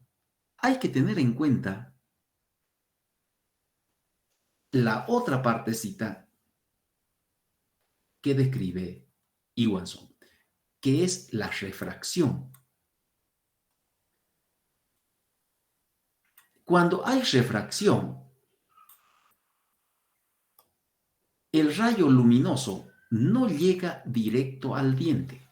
hay que tener en cuenta la otra partecita que describe Iwanson, que es la refracción. Cuando hay refracción, el rayo luminoso no llega directo al diente.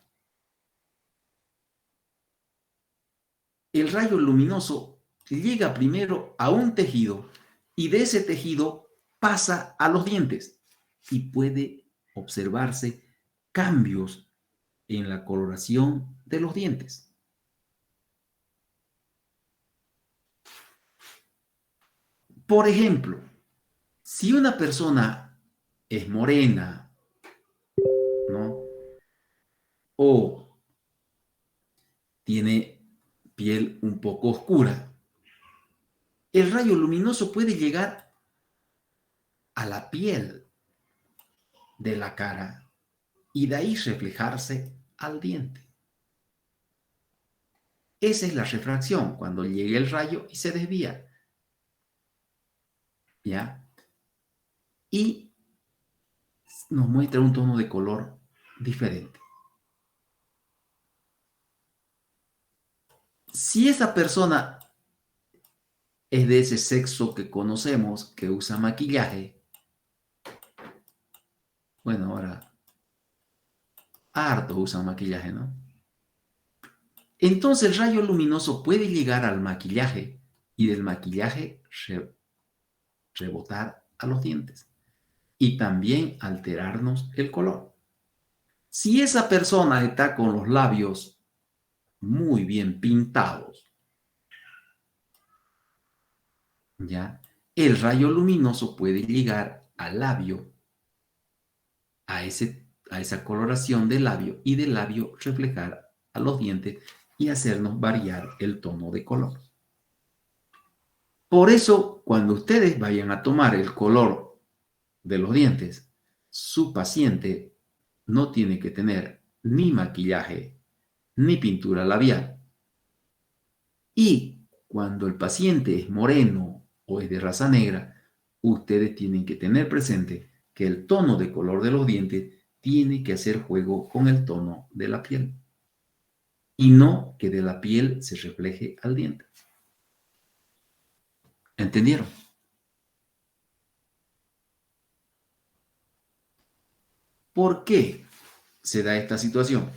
El rayo luminoso llega primero a un tejido y de ese tejido pasa a los dientes y puede observarse cambios en la coloración de los dientes. Por ejemplo, si una persona es morena, ¿no? O tiene piel un poco oscura, el rayo luminoso puede llegar a la piel de la cara y de ahí reflejarse al diente. Esa es la refracción, cuando llega el rayo y se desvía. ¿Ya? Y nos muestra un tono de color diferente. Si esa persona es de ese sexo que conocemos, que usa maquillaje, bueno, ahora harto usan maquillaje, ¿no? Entonces el rayo luminoso puede llegar al maquillaje y del maquillaje rebotar a los dientes y también alterarnos el color. Si esa persona está con los labios muy bien pintados, ¿ya? El rayo luminoso puede llegar al labio, a a esa coloración del labio y del labio reflejar a los dientes y hacernos variar el tono de color. Por eso, cuando ustedes vayan a tomar el color de los dientes, su paciente no tiene que tener ni maquillaje ni pintura labial. Y cuando el paciente es moreno o es de raza negra, ustedes tienen que tener presente que el tono de color de los dientes tiene que hacer juego con el tono de la piel y no que de la piel se refleje al diente. ¿Entendieron? ¿Por qué se da esta situación?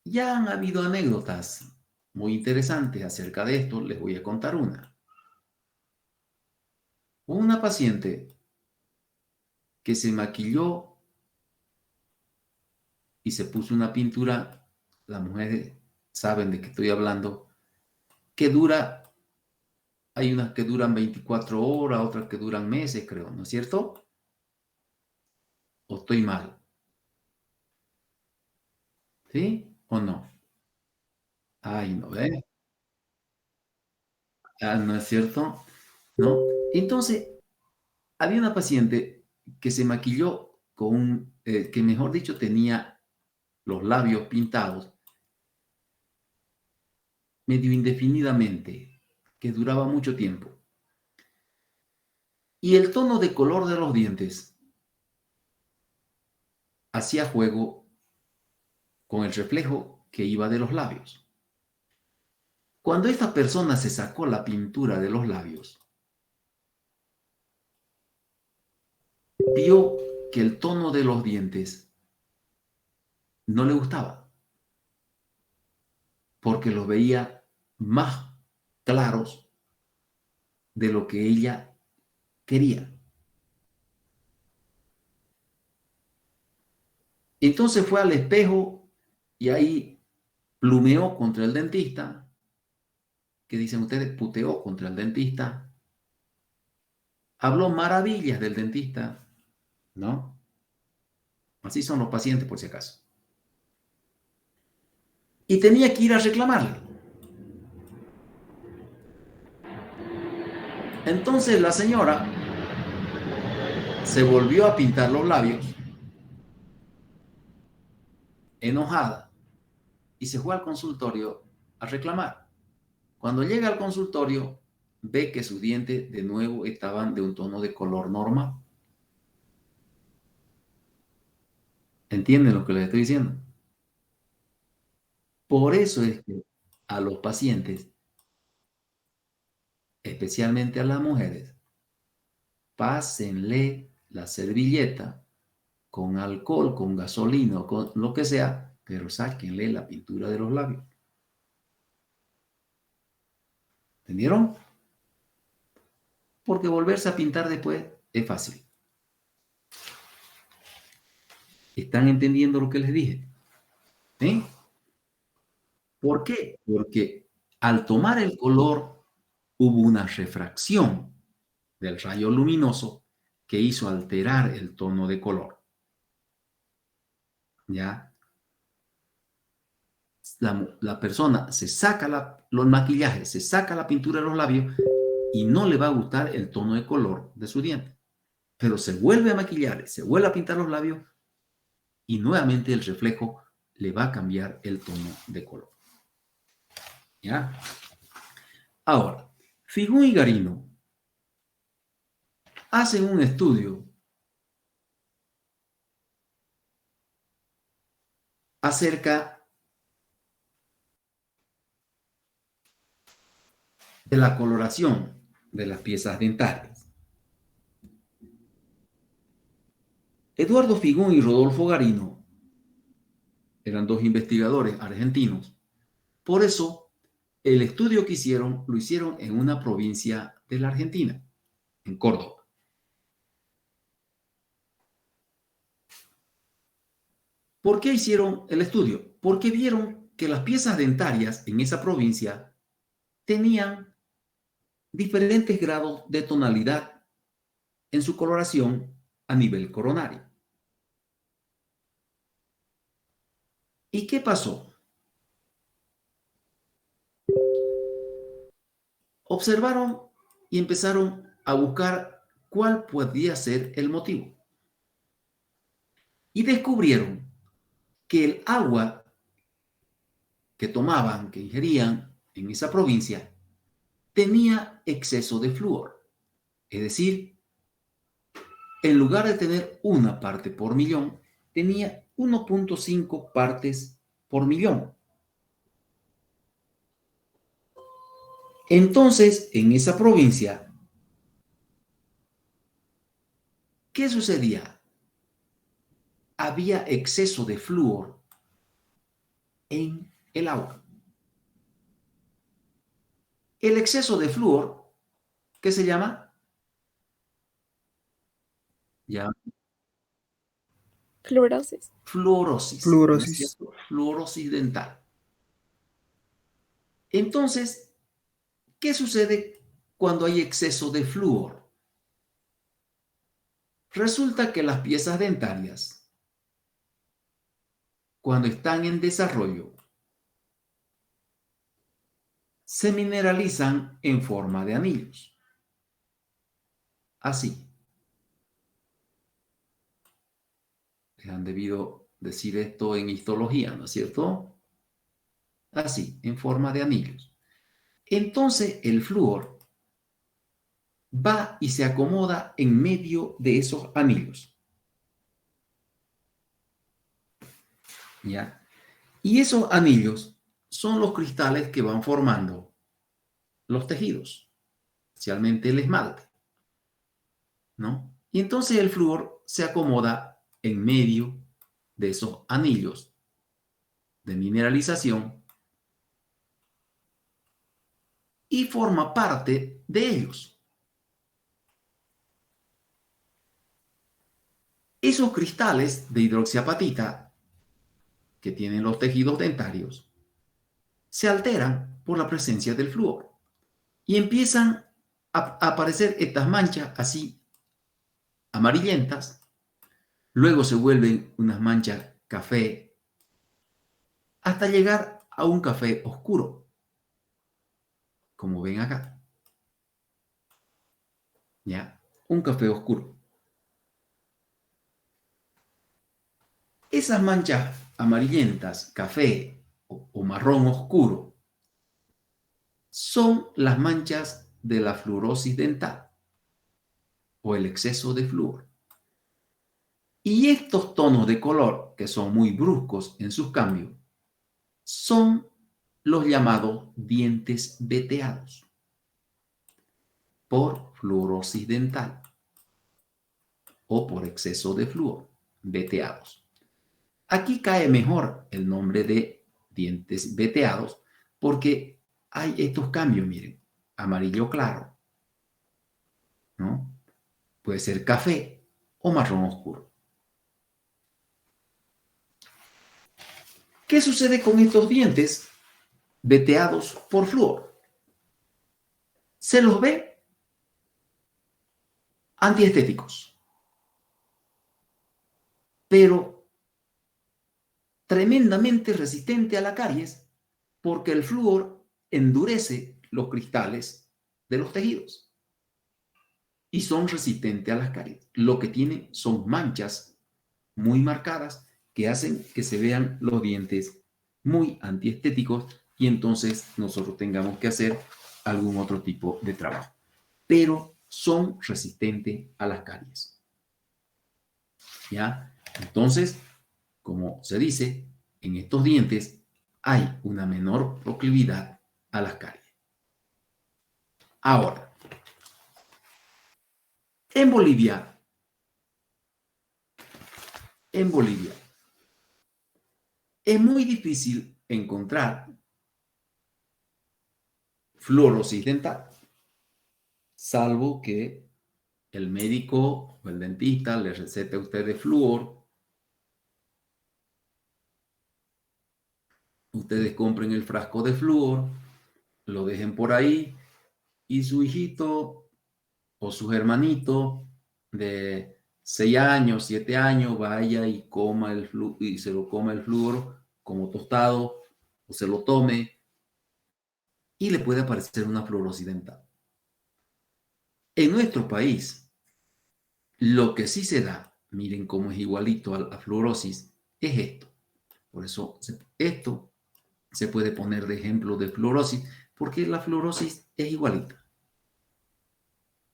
Ya han habido anécdotas muy interesantes acerca de esto. Les voy a contar una. Una paciente que se maquilló y se puso una pintura, las mujeres saben de qué estoy hablando, que dura, hay unas que duran 24 horas, otras que duran meses, creo, ¿no es cierto? ¿O estoy mal? ¿Sí o no? Ay, ¿no ves? Ah, ¿no es cierto? ¿No? Entonces, había una paciente que se maquilló con, que mejor dicho, tenía los labios pintados medio indefinidamente, que duraba mucho tiempo. Y el tono de color de los dientes hacía juego con el reflejo que iba de los labios. Cuando esta persona se sacó la pintura de los labios, vio que el tono de los dientes no le gustaba, porque los veía más claros de lo que ella quería. Entonces fue al espejo y ahí plumeó contra el dentista, que dicen ustedes, puteó contra el dentista, habló maravillas del dentista, ¿no? Así son los pacientes, por si acaso. Y tenía que ir a reclamarle. Entonces la señora se volvió a pintar los labios, enojada, y se fue al consultorio a reclamar. Cuando llega al consultorio, ve que sus dientes de nuevo estaban de un tono de color normal. ¿Entienden lo que les estoy diciendo? Por eso es que a los pacientes, especialmente a las mujeres, pásenle la servilleta con alcohol, con gasolina o con lo que sea, pero sáquenle la pintura de los labios. ¿Entendieron? Porque volverse a pintar después es fácil. ¿Están entendiendo lo que les dije? ¿Sí? ¿Por qué? Porque al tomar el color hubo una refracción del rayo luminoso que hizo alterar el tono de color. ¿Ya? La persona se saca los maquillajes, se saca la pintura de los labios y no le va a gustar el tono de color de su diente. Pero se vuelve a maquillar, se vuelve a pintar los labios y nuevamente el reflejo le va a cambiar el tono de color. ¿Ya? Ahora, Figún y Garino hacen un estudio acerca de la coloración de las piezas dentarias. Eduardo Figún y Rodolfo Garino eran dos investigadores argentinos. Por eso, el estudio que hicieron lo hicieron en una provincia de la Argentina, en Córdoba. ¿Por qué hicieron el estudio? Porque vieron que las piezas dentarias en esa provincia tenían diferentes grados de tonalidad en su coloración a nivel coronario. ¿Y qué pasó? Observaron y empezaron a buscar cuál podía ser el motivo. Y descubrieron que el agua que tomaban, que ingerían en esa provincia, tenía exceso de flúor. Es decir, en lugar de tener una parte por millón, tenía 1.5 partes por millón. Entonces, en esa provincia, ¿qué sucedía? Había exceso de flúor en el agua. El exceso de flúor, ¿qué se llama? Ya, Fluorosis. fluorosis, ¿no es cierto? Fluorosis dental. Entonces, ¿qué sucede cuando hay exceso de flúor? Resulta que las piezas dentarias, cuando están en desarrollo, se mineralizan en forma de anillos. Así. Les han debido decir esto en histología, ¿no es cierto? Así, en forma de anillos. Entonces el flúor va y se acomoda en medio de esos anillos. ¿Ya? Y esos anillos son los cristales que van formando los tejidos, especialmente el esmalte, ¿no? Y entonces el flúor se acomoda en medio de esos anillos de mineralización y forma parte de ellos. Esos cristales de hidroxiapatita que tienen los tejidos dentarios se alteran por la presencia del flúor y empiezan a aparecer estas manchas así amarillentas, luego se vuelven unas manchas café hasta llegar a un café oscuro, como ven acá. ¿Ya? Un café oscuro. Esas manchas amarillentas, café o marrón oscuro, son las manchas de la fluorosis dental o el exceso de flúor. Y estos tonos de color, que son muy bruscos en sus cambios, son los llamados dientes veteados por fluorosis dental o por exceso de flúor, veteados. Aquí cae mejor el nombre de dientes veteados porque hay estos cambios, miren, amarillo claro, ¿no? Puede ser café o marrón oscuro. ¿Qué sucede con estos dientes veteados por flúor? Se los ve antiestéticos, pero tremendamente resistente a la caries porque el flúor endurece los cristales de los tejidos y son resistentes a las caries. Lo que tienen son manchas muy marcadas que hacen que se vean los dientes muy antiestéticos y entonces nosotros tengamos que hacer algún otro tipo de trabajo. Pero son resistentes a las caries. ¿Ya? Entonces, como se dice, en estos dientes hay una menor proclividad a las caries. Ahora, en Bolivia, es muy difícil encontrar fluorosis dental, salvo que el médico o el dentista le recete a usted flúor, ustedes compren el frasco de flúor, lo dejen por ahí y su hijito o sus hermanitos de 6 años, 7 años, vaya y coma el flúor y se lo coma el flúor como tostado o se lo tome y le puede aparecer una fluorosis dental. En nuestro país, lo que sí se da, miren cómo es igualito a la fluorosis, es esto. Por eso esto se puede poner de ejemplo de fluorosis, porque la fluorosis es igualita.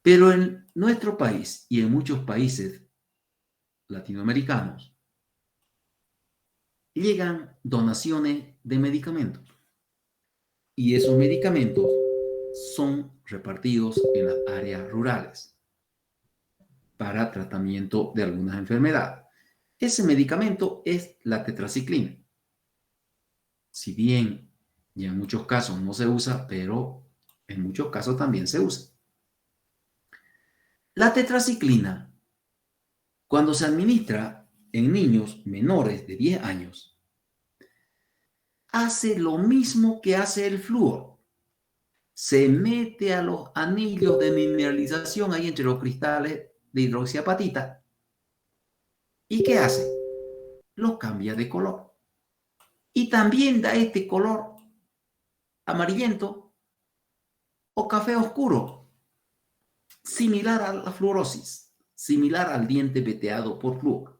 Pero en nuestro país y en muchos países latinoamericanos, llegan donaciones de medicamentos. Y esos medicamentos son repartidos en las áreas rurales para tratamiento de algunas enfermedades. Ese medicamento es la tetraciclina. Si bien y en muchos casos no se usa, pero en muchos casos también se usa. La tetraciclina, cuando se administra en niños menores de 10 años, hace lo mismo que hace el flúor. Se mete a los anillos de mineralización ahí entre los cristales de hidroxiapatita. ¿Y qué hace? Los cambia de color. Y también da este color amarillento o café oscuro, similar a la fluorosis, similar al diente veteado por flúor.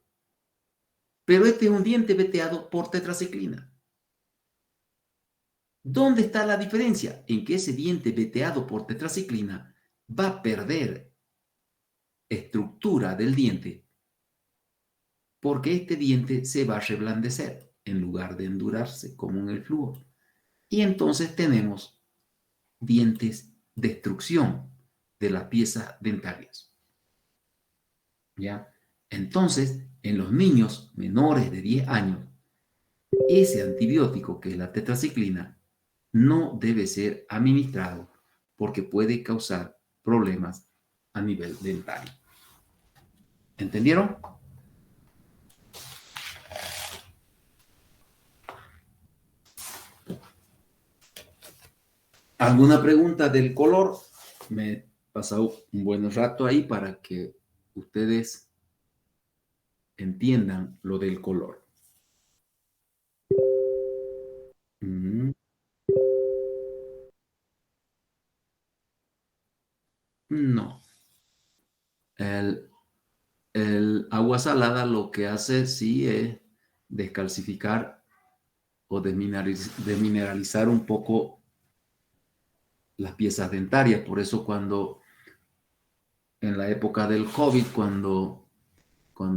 Pero este es un diente veteado por tetraciclina. ¿Dónde está la diferencia? En que ese diente veteado por tetraciclina va a perder estructura del diente porque este diente se va a reblandecer en lugar de endurarse como en el flúor. Y entonces tenemos dientes de destrucción de las piezas dentarias. ¿Ya? Entonces, en los niños menores de 10 años, ese antibiótico que es la tetraciclina no debe ser administrado porque puede causar problemas a nivel dentario. ¿Entendieron? ¿Alguna pregunta del color? Me he pasado un buen rato ahí para que ustedes entiendan lo del color. No. El, el agua salada lo que hace sí es descalcificar o desmineralizar un poco las piezas dentarias. Por eso cuando en la época del COVID, cuando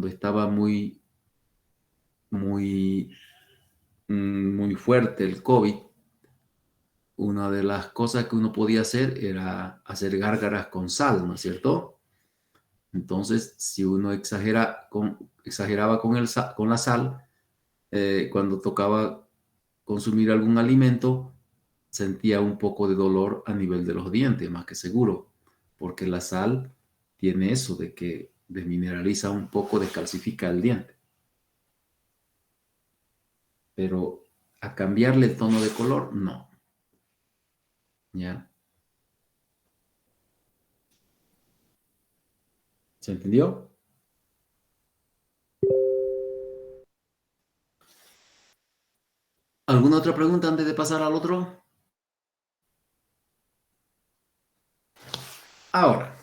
estaba muy, muy fuerte el COVID, una de las cosas que uno podía hacer era hacer gárgaras con sal, ¿no es cierto? Entonces, si uno exageraba con la sal, cuando tocaba consumir algún alimento, sentía un poco de dolor a nivel de los dientes, más que seguro, porque la sal tiene eso de que desmineraliza un poco, descalcifica el diente. Pero a cambiarle el tono de color, no. ¿Ya? ¿Se entendió? ¿Alguna otra pregunta antes de pasar al otro? Ahora,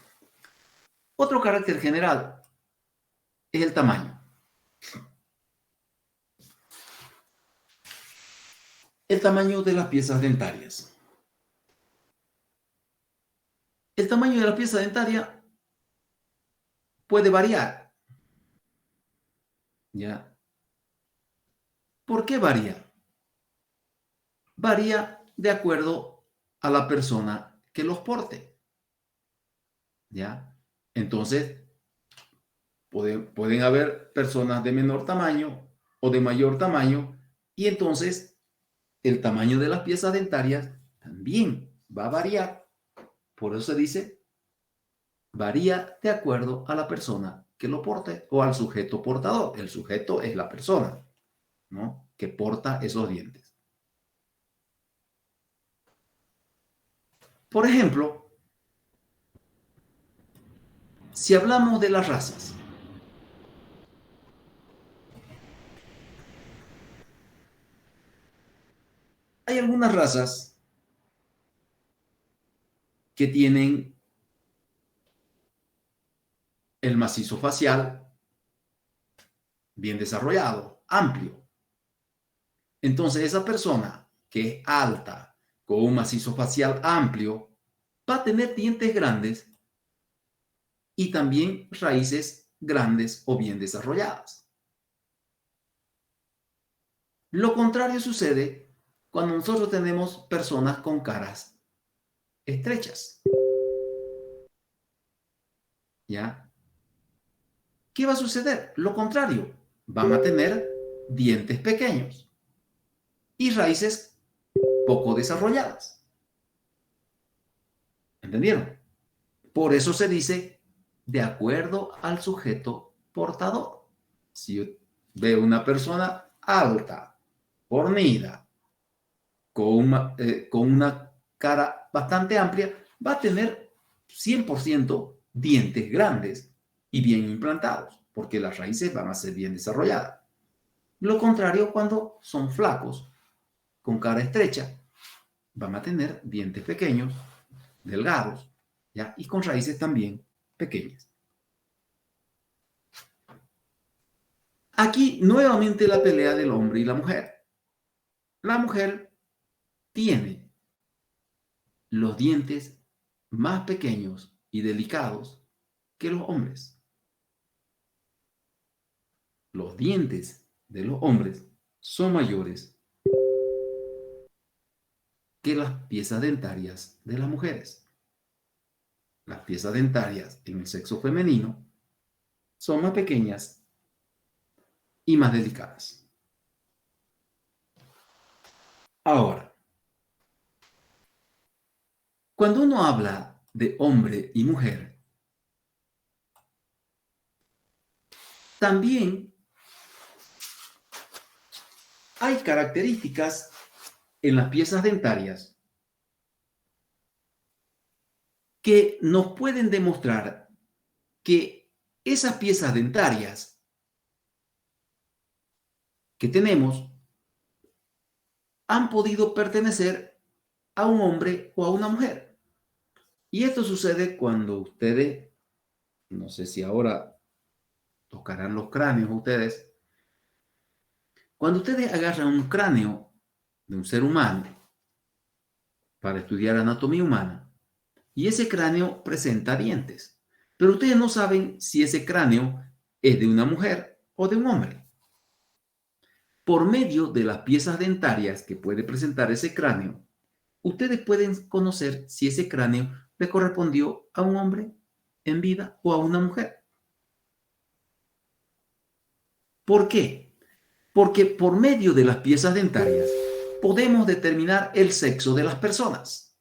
otro carácter general es el tamaño. El tamaño de las piezas dentarias. El tamaño de la pieza dentaria puede variar. ¿Ya? ¿Por qué varía? Varía de acuerdo a la persona que los porte. ¿Ya? Entonces, pueden haber personas de menor tamaño o de mayor tamaño y entonces el tamaño de las piezas dentarias también va a variar. Por eso se dice, varía de acuerdo a la persona que lo porte o al sujeto portador. El sujeto es la persona, ¿no?, que porta esos dientes. Por ejemplo, si hablamos de las razas, Hay algunas razas que tienen el macizo facial bien desarrollado, amplio. Entonces, esa persona que es alta, con un macizo facial amplio, va a tener dientes grandes y también raíces grandes o bien desarrolladas. Lo contrario sucede cuando nosotros tenemos personas con caras estrechas. ¿Ya? ¿Qué va a suceder? Lo contrario, van a tener dientes pequeños y raíces poco desarrolladas. ¿Entendieron? Por eso se dice de acuerdo al sujeto portador. Si yo veo una persona alta, fornida, con una cara bastante amplia, va a tener 100% dientes grandes y bien implantados, porque las raíces van a ser bien desarrolladas. Lo contrario cuando son flacos, con cara estrecha, van a tener dientes pequeños, delgados, ¿ya? Y con raíces también pequeñas. Aquí nuevamente la pelea del hombre y la mujer. La mujer tiene los dientes más pequeños y delicados que los hombres. Los dientes de los hombres son mayores que las piezas dentarias de las mujeres. Las piezas dentarias en el sexo femenino son más pequeñas y más delicadas. Ahora, cuando uno habla de hombre y mujer, también hay características en las piezas dentarias que nos pueden demostrar que esas piezas dentarias que tenemos han podido pertenecer a un hombre o a una mujer. Y esto sucede cuando ustedes, no sé si ahora tocarán los cráneos ustedes, cuando ustedes agarran un cráneo de un ser humano para estudiar anatomía humana, y ese cráneo presenta dientes, pero ustedes no saben si ese cráneo es de una mujer o de un hombre. Por medio de las piezas dentarias que puede presentar ese cráneo, ustedes pueden conocer si ese cráneo le correspondió a un hombre en vida o a una mujer. ¿Por qué? Porque por medio de las piezas dentarias podemos determinar el sexo de las personas.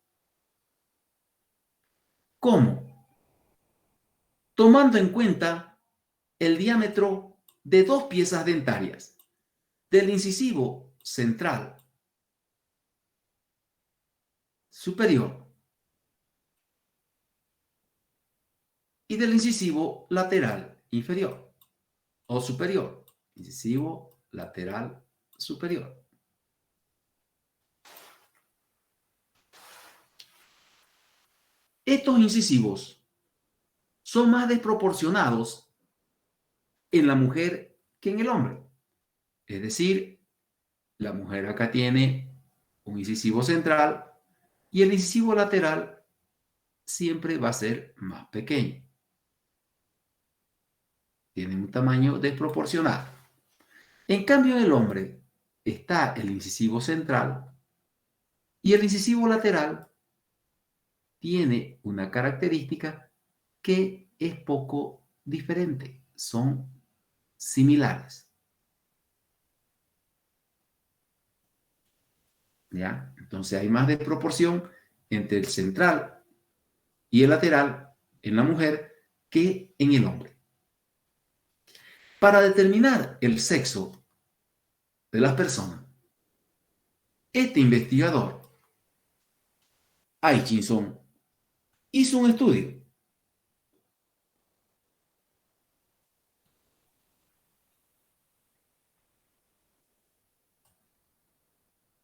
¿Cómo? Tomando en cuenta el diámetro de dos piezas dentarias, del incisivo central superior y del incisivo lateral inferior o superior, incisivo lateral superior. Estos incisivos son más desproporcionados en la mujer que en el hombre. Es decir, la mujer acá tiene un incisivo central y el incisivo lateral siempre va a ser más pequeño. Tiene un tamaño desproporcionado. En cambio, en el hombre está el incisivo central y el incisivo lateral tiene una característica que es poco diferente. Son similares. ¿Ya? Entonces hay más desproporción entre el central y el lateral en la mujer que en el hombre. Para determinar el sexo de las personas, este investigador, Aitchison, hizo un estudio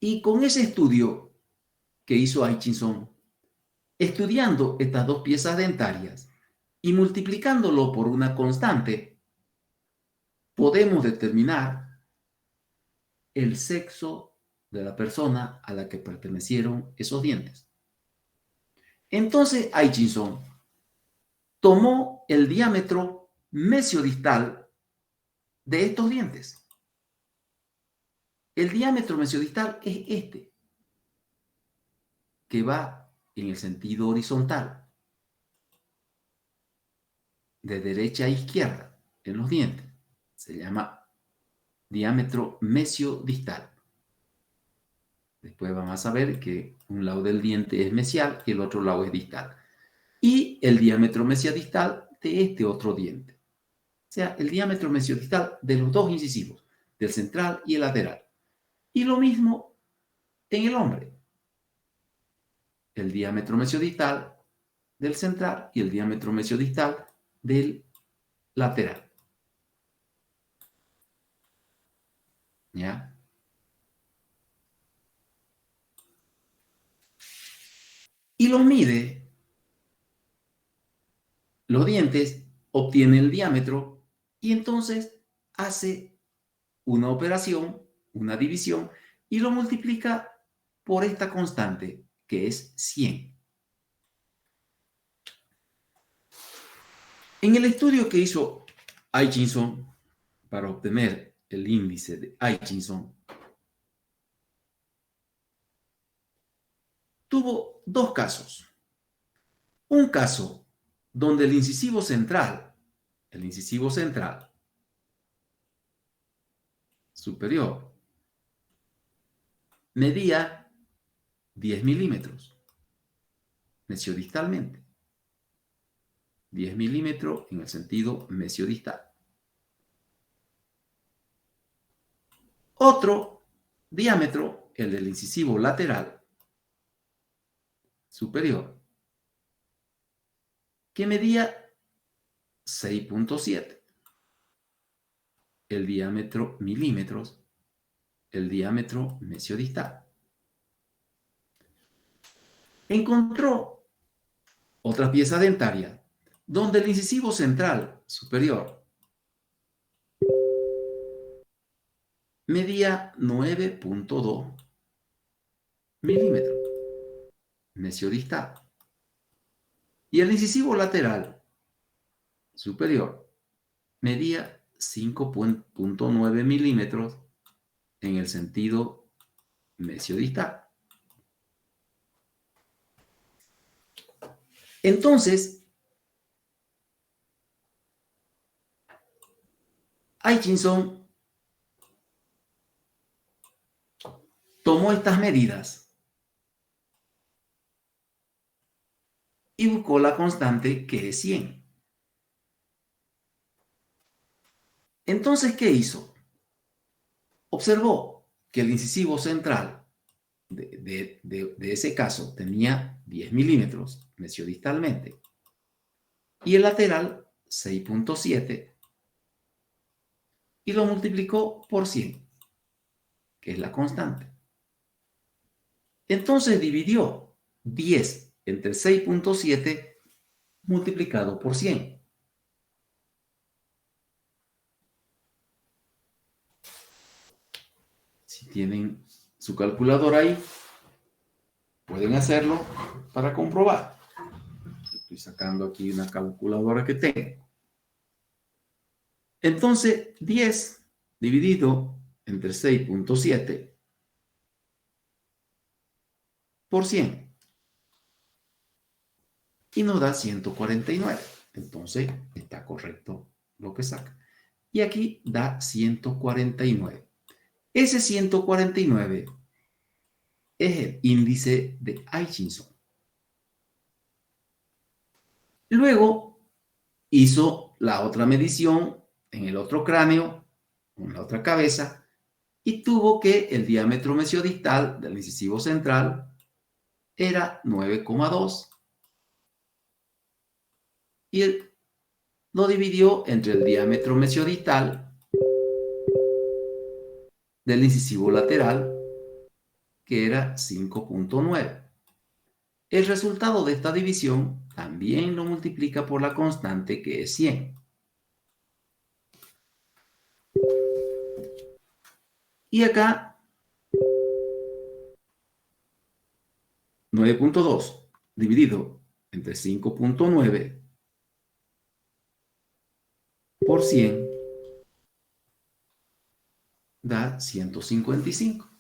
Y con ese estudio que hizo Hutchinson, estudiando estas dos piezas dentarias y multiplicándolo por una constante, podemos determinar el sexo de la persona a la que pertenecieron esos dientes. Entonces Hutchinson tomó el diámetro mesiodistal de estos dientes. El diámetro mesiodistal es este, que va en el sentido horizontal, de derecha a izquierda, en los dientes. Se llama diámetro mesiodistal. Después vamos a ver que un lado del diente es mesial y el otro lado es distal. Y el diámetro mesiodistal de este otro diente. O sea, el diámetro mesiodistal de los dos incisivos, del central y el lateral. Y lo mismo en el hombre. El diámetro mesiodistal del central y el diámetro mesiodistal del lateral. ¿Ya? Y los mide, los dientes, obtiene el diámetro y entonces hace una operación, una división, y lo multiplica por esta constante, que es 100. En el estudio que hizo Hutchinson para obtener el índice de Hutchinson, tuvo dos casos. Un caso donde el incisivo central superior, medía 10 milímetros mesiodistalmente. 10 milímetros en el sentido mesiodistal. Otro diámetro, el del incisivo lateral superior, que medía 6.7. El diámetro milímetros, el diámetro mesiodistal. Encontró otra pieza dentaria donde el incisivo central superior medía 9.2 milímetros mesiodistal y el incisivo lateral superior medía 5.9 milímetros en el sentido mesiodistal. Entonces, Hutchinson tomó estas medidas y buscó la constante, que es 100. Entonces, ¿qué hizo? Observó que el incisivo central de ese caso tenía 10 milímetros mesiodistalmente y el lateral 6.7 y lo multiplicó por 100, que es la constante. Entonces dividió 10 entre 6.7 multiplicado por 100. Si tienen su calculadora ahí, pueden hacerlo para comprobar. Estoy sacando aquí una calculadora que tengo. Entonces, 10 dividido entre 6.7 por 100 y nos da 149. Entonces, está correcto lo que saca. Y aquí da 149. Ese 149 es el índice de Hutchinson. Luego hizo la otra medición en el otro cráneo, en la otra cabeza, y tuvo que el diámetro mesiodistal del incisivo central era 9,2 y lo dividió entre el diámetro mesiodistal del incisivo lateral que era 5.9. El resultado de esta división también lo multiplica por la constante, que es 100. Y acá 9.2 dividido entre 5.9 por 100 da 155.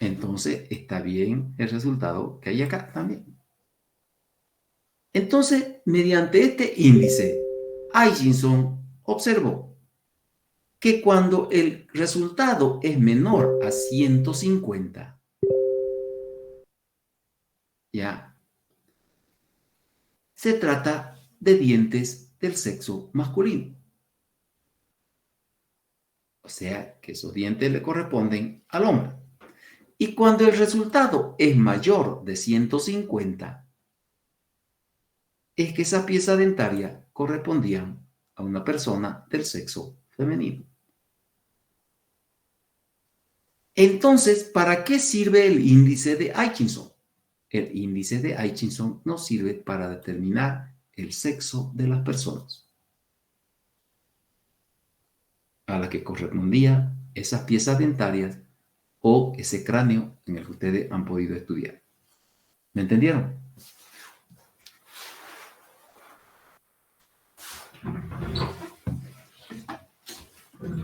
Entonces está bien el resultado que hay acá también. Entonces, mediante este índice, Hutchinson observó que cuando el resultado es menor a 150, ya se trata de dientes del sexo masculino. O sea, que esos dientes le corresponden al hombre. Y cuando el resultado es mayor de 150, es que esa pieza dentaria correspondía a una persona del sexo femenino. Entonces, ¿para qué sirve el índice de Hutchinson? El índice de Hutchinson nos sirve para determinar el sexo de las personas a la que correspondía esas piezas dentarias o ese cráneo en el que ustedes han podido estudiar. ¿Me entendieron?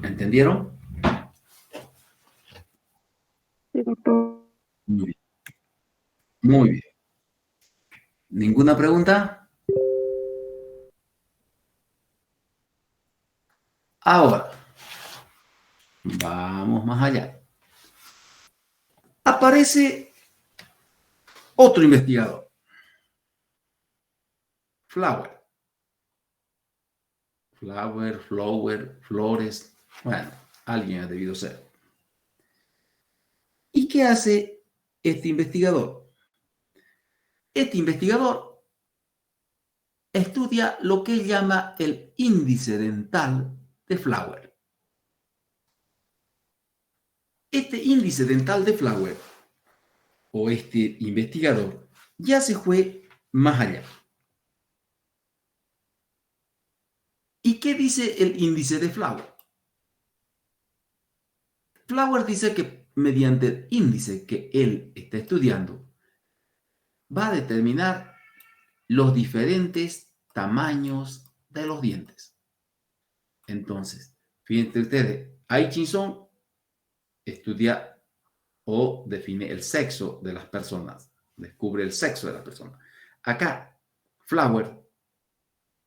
¿Entendieron? Muy bien. Muy bien. ¿Ninguna pregunta? Ahora, vamos más allá. Aparece otro investigador, Flower, Flores, bueno, alguien ha debido ser. ¿Y qué hace este investigador? Este investigador estudia lo que él llama el índice dental de Flower. Este índice dental de Flower, o este investigador, ya se fue más allá. ¿Y qué dice el índice de Flower? Flower dice que mediante el índice que él está estudiando, va a determinar los diferentes tamaños de los dientes. Entonces, fíjense ustedes, Hutchinson estudia o define el sexo de las personas, descubre el sexo de las personas. Acá, Flower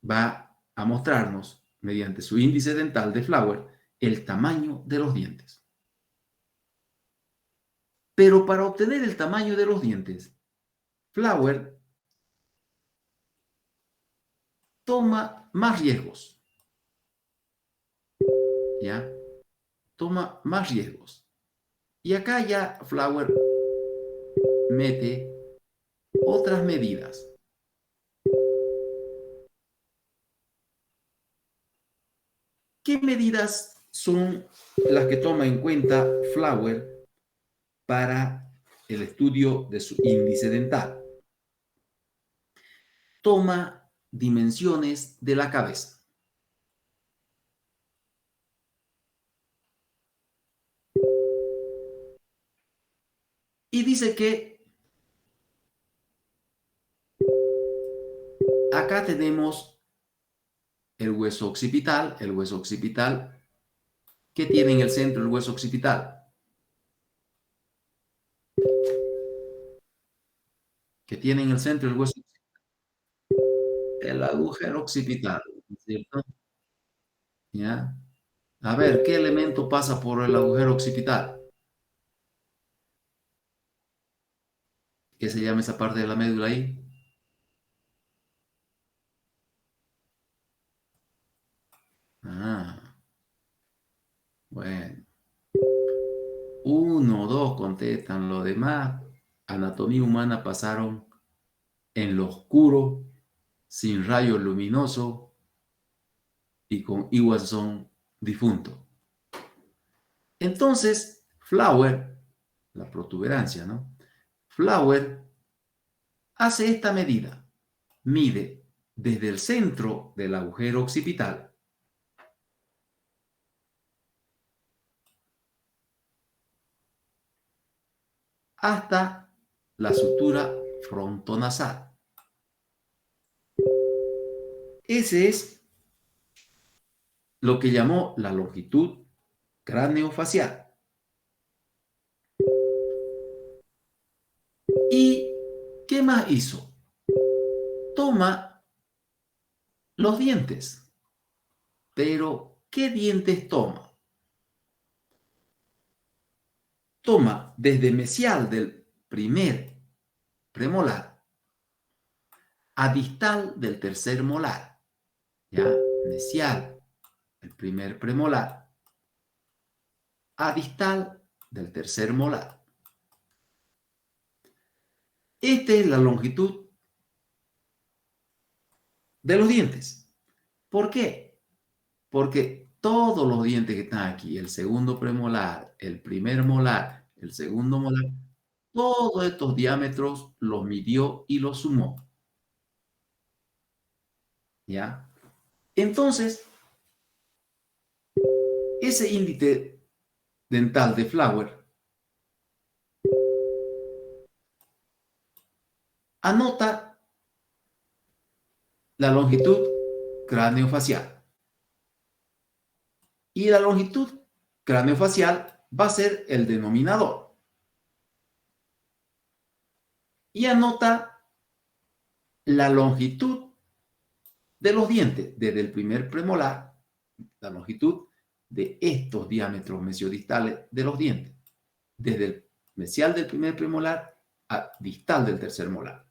va a mostrarnos, mediante su índice dental de Flower, el tamaño de los dientes. Pero para obtener el tamaño de los dientes, Flower toma más riesgos. ¿Ya? Toma más riesgos. Y acá ya Flower mete otras medidas. ¿Qué medidas son las que toma en cuenta Flower para el estudio de su índice dental? Toma dimensiones de la cabeza. Y dice que acá tenemos el hueso occipital. El hueso occipital, ¿qué tiene en el centro el hueso occipital? ¿Qué tiene en el centro el hueso occipital? El agujero occipital, ¿cierto? ¿Ya? A ver, ¿qué elemento pasa por el agujero occipital? ¿Qué se llama esa parte de la médula ahí? Ah, bueno. Uno o dos contestan, lo demás, anatomía humana pasaron en lo oscuro, sin rayos luminosos y con Iwason difunto. Entonces, Flower la protuberancia, ¿no? Flower hace esta medida. Mide desde el centro del agujero occipital hasta la sutura frontonasal. Ese es lo que llamó la longitud craneofacial. ¿Y qué más hizo? Toma los dientes. Pero, ¿qué dientes toma? Toma desde mesial del primer premolar a distal del tercer molar. ¿Ya? Mesial, el primer premolar, a distal del tercer molar. Esta es la longitud de los dientes. ¿Por qué? Porque todos los dientes que están aquí, el segundo premolar, el primer molar, el segundo molar, todos estos diámetros los midió y los sumó. ¿Ya? Entonces, ese índice dental de Flower anota la longitud craneofacial. Y la longitud craneofacial va a ser el denominador. Y anota la longitud de los dientes desde el primer premolar, la longitud de estos diámetros mesiodistales de los dientes, desde el mesial del primer premolar a distal del tercer molar.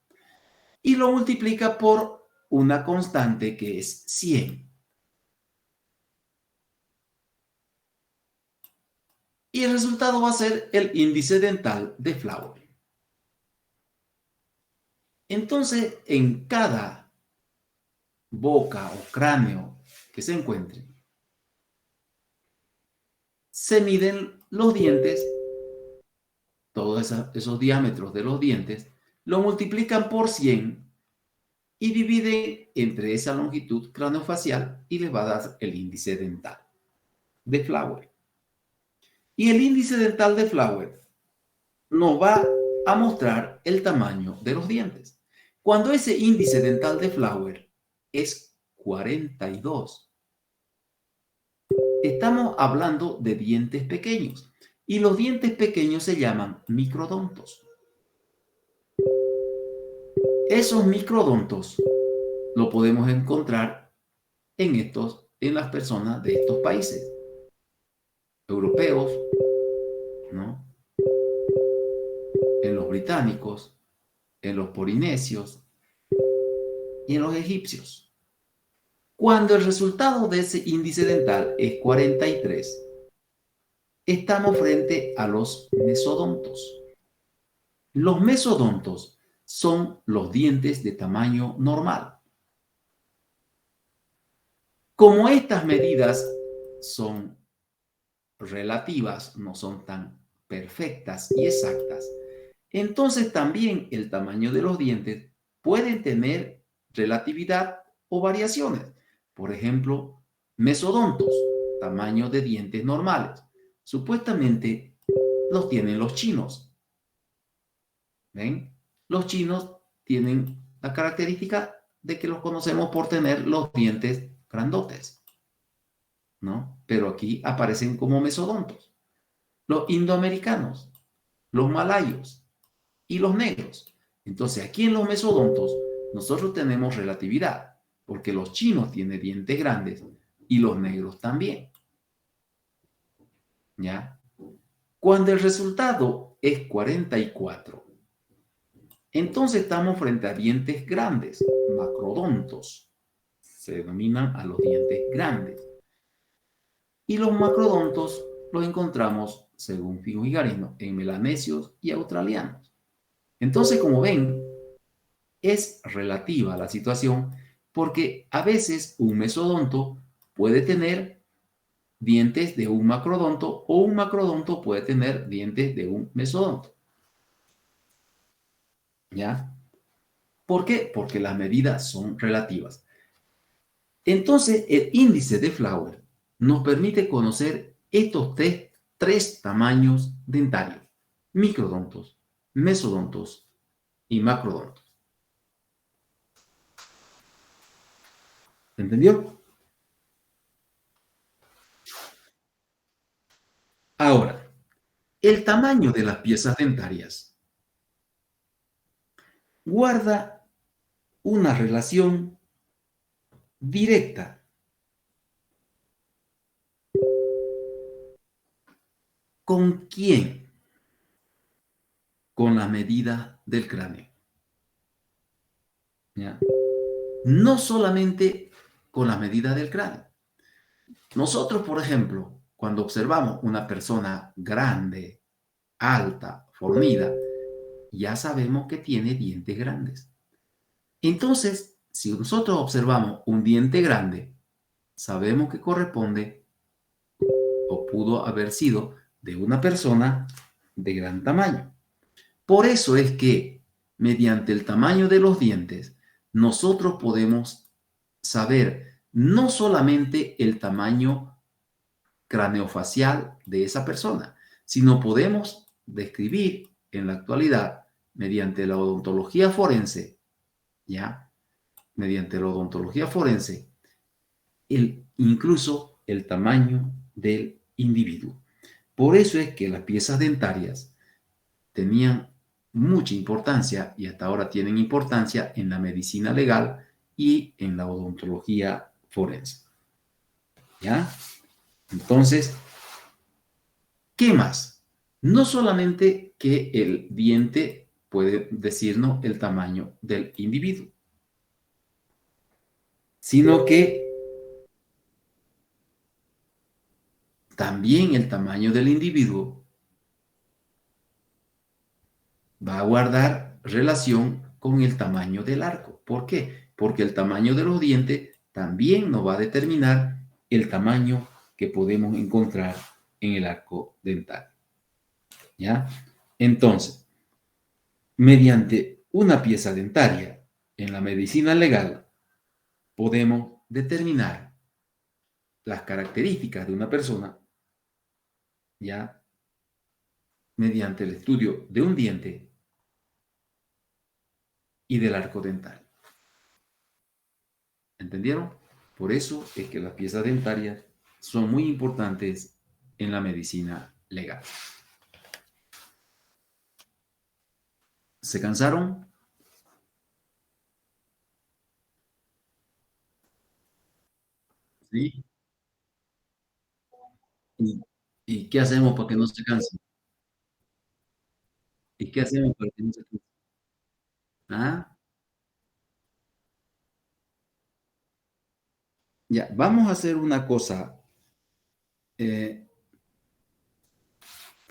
Y lo multiplica por una constante que es 100. Y el resultado va a ser el índice dental de Flower. Entonces, en cada boca o cráneo que se encuentre, se miden los dientes, todos esos diámetros de los dientes, lo multiplican por 100 y dividen entre esa longitud craneofacial y les va a dar el índice dental de Flower. Y el índice dental de Flower nos va a mostrar el tamaño de los dientes. Cuando ese índice dental de Flower es 42, estamos hablando de dientes pequeños. Y los dientes pequeños se llaman microdontos. Esos microdontos lo podemos encontrar en las personas de estos países europeos, ¿no? En los británicos, en los polinesios y en los egipcios. Cuando el resultado de ese índice dental es 43, estamos frente a los mesodontos. Los mesodontos son los dientes de tamaño normal. Como estas medidas son relativas, no son tan perfectas y exactas, entonces también el tamaño de los dientes pueden tener relatividad o variaciones. Por ejemplo, mesodontos, tamaño de dientes normales. Supuestamente los tienen los chinos. ¿Ven? Los chinos tienen la característica de que los conocemos por tener los dientes grandotes, ¿no? Pero aquí aparecen como mesodontos. Los indoamericanos, los malayos y los negros. Entonces, aquí en los mesodontos, nosotros tenemos relatividad, porque los chinos tienen dientes grandes y los negros también. ¿Ya? Cuando el resultado es 44, entonces estamos frente a dientes grandes, macrodontos. Se denominan a los dientes grandes. Y los macrodontos los encontramos, según Figo y Garino, en melanesios y australianos. Entonces, como ven, es relativa la situación porque a veces un mesodonto puede tener dientes de un macrodonto o un macrodonto puede tener dientes de un mesodonto. ¿Ya? ¿Por qué? Porque las medidas son relativas. Entonces, el índice de Flower nos permite conocer estos tres tamaños dentarios: microdontos, mesodontos y macrodontos. ¿Entendió? Ahora, el tamaño de las piezas dentarias guarda una relación directa con quién, con la medida del cráneo. ¿Ya? No solamente con la medida del cráneo. Nosotros, por ejemplo, cuando observamos una persona grande, alta, fornida, ya sabemos que tiene dientes grandes. Entonces, si nosotros observamos un diente grande, sabemos que corresponde o pudo haber sido de una persona de gran tamaño. Por eso es que, mediante el tamaño de los dientes, nosotros podemos saber no solamente el tamaño craneofacial de esa persona, sino podemos describir en la actualidad, mediante la odontología forense, ¿ya? Mediante la odontología forense, incluso el tamaño del individuo. Por eso es que las piezas dentarias tenían mucha importancia y hasta ahora tienen importancia en la medicina legal y en la odontología forense. ¿Ya? Entonces, ¿qué más? No solamente que el diente puede decirnos el tamaño del individuo, sino que también el tamaño del individuo va a guardar relación con el tamaño del arco. ¿Por qué? Porque el tamaño de los dientes también nos va a determinar el tamaño que podemos encontrar en el arco dental. ¿Ya? Entonces, mediante una pieza dentaria en la medicina legal, podemos determinar las características de una persona, ya mediante el estudio de un diente y del arco dental. ¿Entendieron? Por eso es que las piezas dentarias son muy importantes en la medicina legal. ¿Se cansaron? ¿Sí? ¿Y, y qué hacemos para que no se cansen? ¿Y qué hacemos para que no se cansen? ¿Ah? Ya, vamos a hacer una cosa. Eh,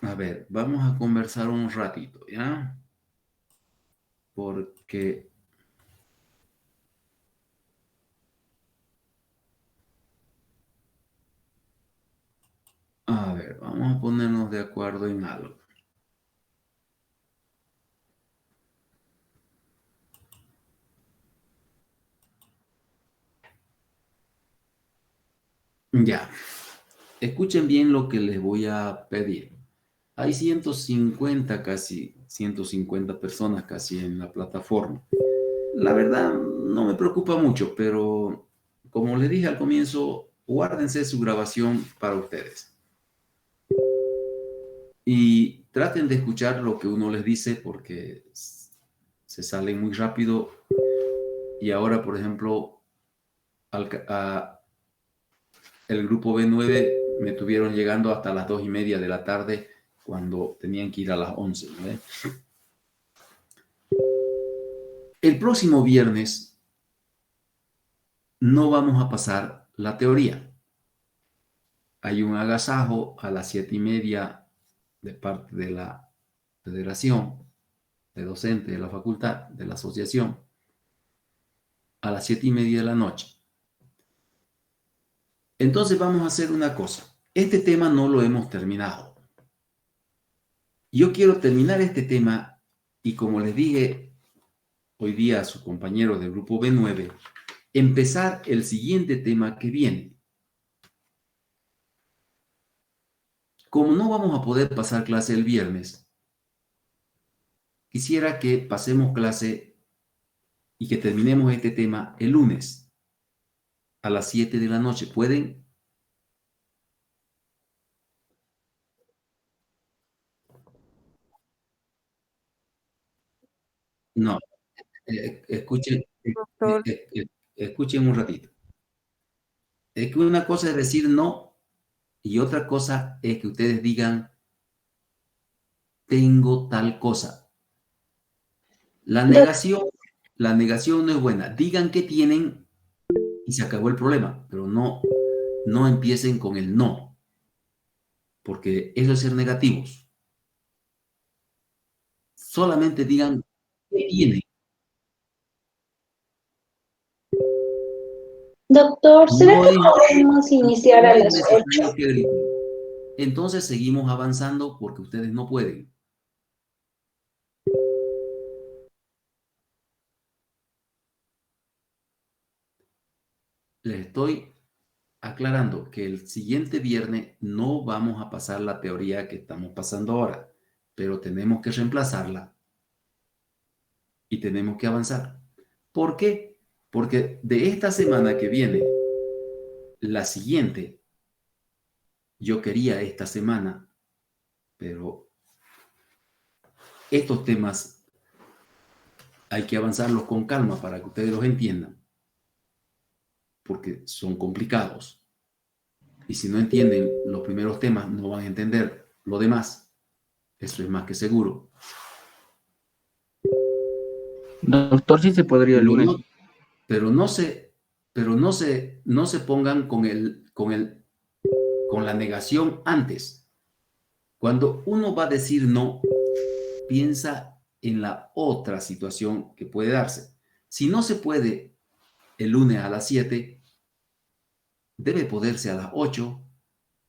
a ver, vamos a conversar un ratito, ¿ya? Porque, a ver, vamos a ponernos de acuerdo en algo. Ya, escuchen bien lo que les voy a pedir. Hay 150 casi, 150 personas casi en la plataforma. La verdad no me preocupa mucho, pero como les dije al comienzo, guárdense su grabación para ustedes. Y traten de escuchar lo que uno les dice porque se salen muy rápido. Y ahora, por ejemplo, el grupo B9 me tuvieron llegando hasta las 2:30 de la tarde cuando tenían que ir a las 11. ¿No? El próximo viernes no vamos a pasar la teoría. Hay un agasajo a las 7:30 de parte de la Federación de Docentes de la Facultad, de la Asociación, a las 7:30 de la noche. Entonces vamos a hacer una cosa. Este tema no lo hemos terminado. Yo quiero terminar este tema y, como les dije hoy día a sus compañeros del grupo B9, empezar el siguiente tema que viene. Como no vamos a poder pasar clase el viernes, quisiera que pasemos clase y que terminemos este tema el lunes a las 7 de la noche. ¿Pueden? No. Escuchen, Doctor, escuchen un ratito. Es que una cosa es decir no y otra cosa es que ustedes digan tengo tal cosa. La negación no es buena. Digan que tienen y se acabó el problema, pero no empiecen con el no, porque eso es ser negativos. Solamente digan que tienen. Doctor, ¿será No que es, podemos iniciar no a es las necesario 8? que griten. Entonces seguimos avanzando porque ustedes no pueden. Les estoy aclarando que el siguiente viernes no vamos a pasar la teoría que estamos pasando ahora, pero tenemos que reemplazarla y tenemos que avanzar. ¿Por qué? Porque de esta semana que viene, la siguiente, yo quería esta semana, pero estos temas hay que avanzarlos con calma para que ustedes los entiendan, porque son complicados. Y si no entienden los primeros temas, no van a entender lo demás. Eso es más que seguro. Doctor, sí se podría el lunes. Pero no se pongan con la negación antes. Cuando uno va a decir no, piensa en la otra situación que puede darse. Si no se puede el lunes a las 7, debe poderse a las 8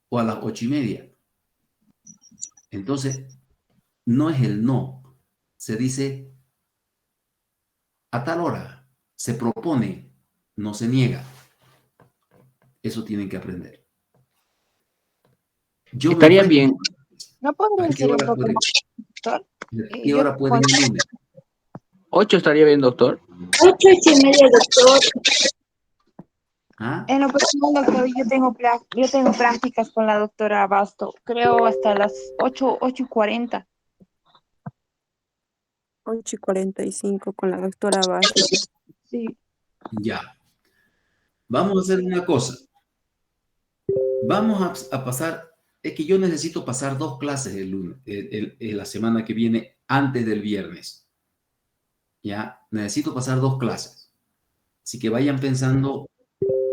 o a las 8:30. Entonces, no es el no. Se dice a tal hora. Se propone, no se niega. Eso tienen que aprender. Yo me Estaría ofrezco. bien. ¿no ¿A podría qué ser un hora poco pueden? más, doctor? ¿A qué Yo hora pueden el lunes? 8 estaría bien, doctor. 8:30, doctor. ¿Ah? en lo personal, doctor, yo tengo prácticas con la doctora Abasto, creo hasta las 8:40. 8:45 con la doctora Vázquez. Sí, Ya. Vamos a hacer una cosa. Vamos a pasar. Es que yo necesito pasar 2 clases el lunes, la semana que viene, antes del viernes. Ya. Necesito pasar 2 clases. Así que vayan pensando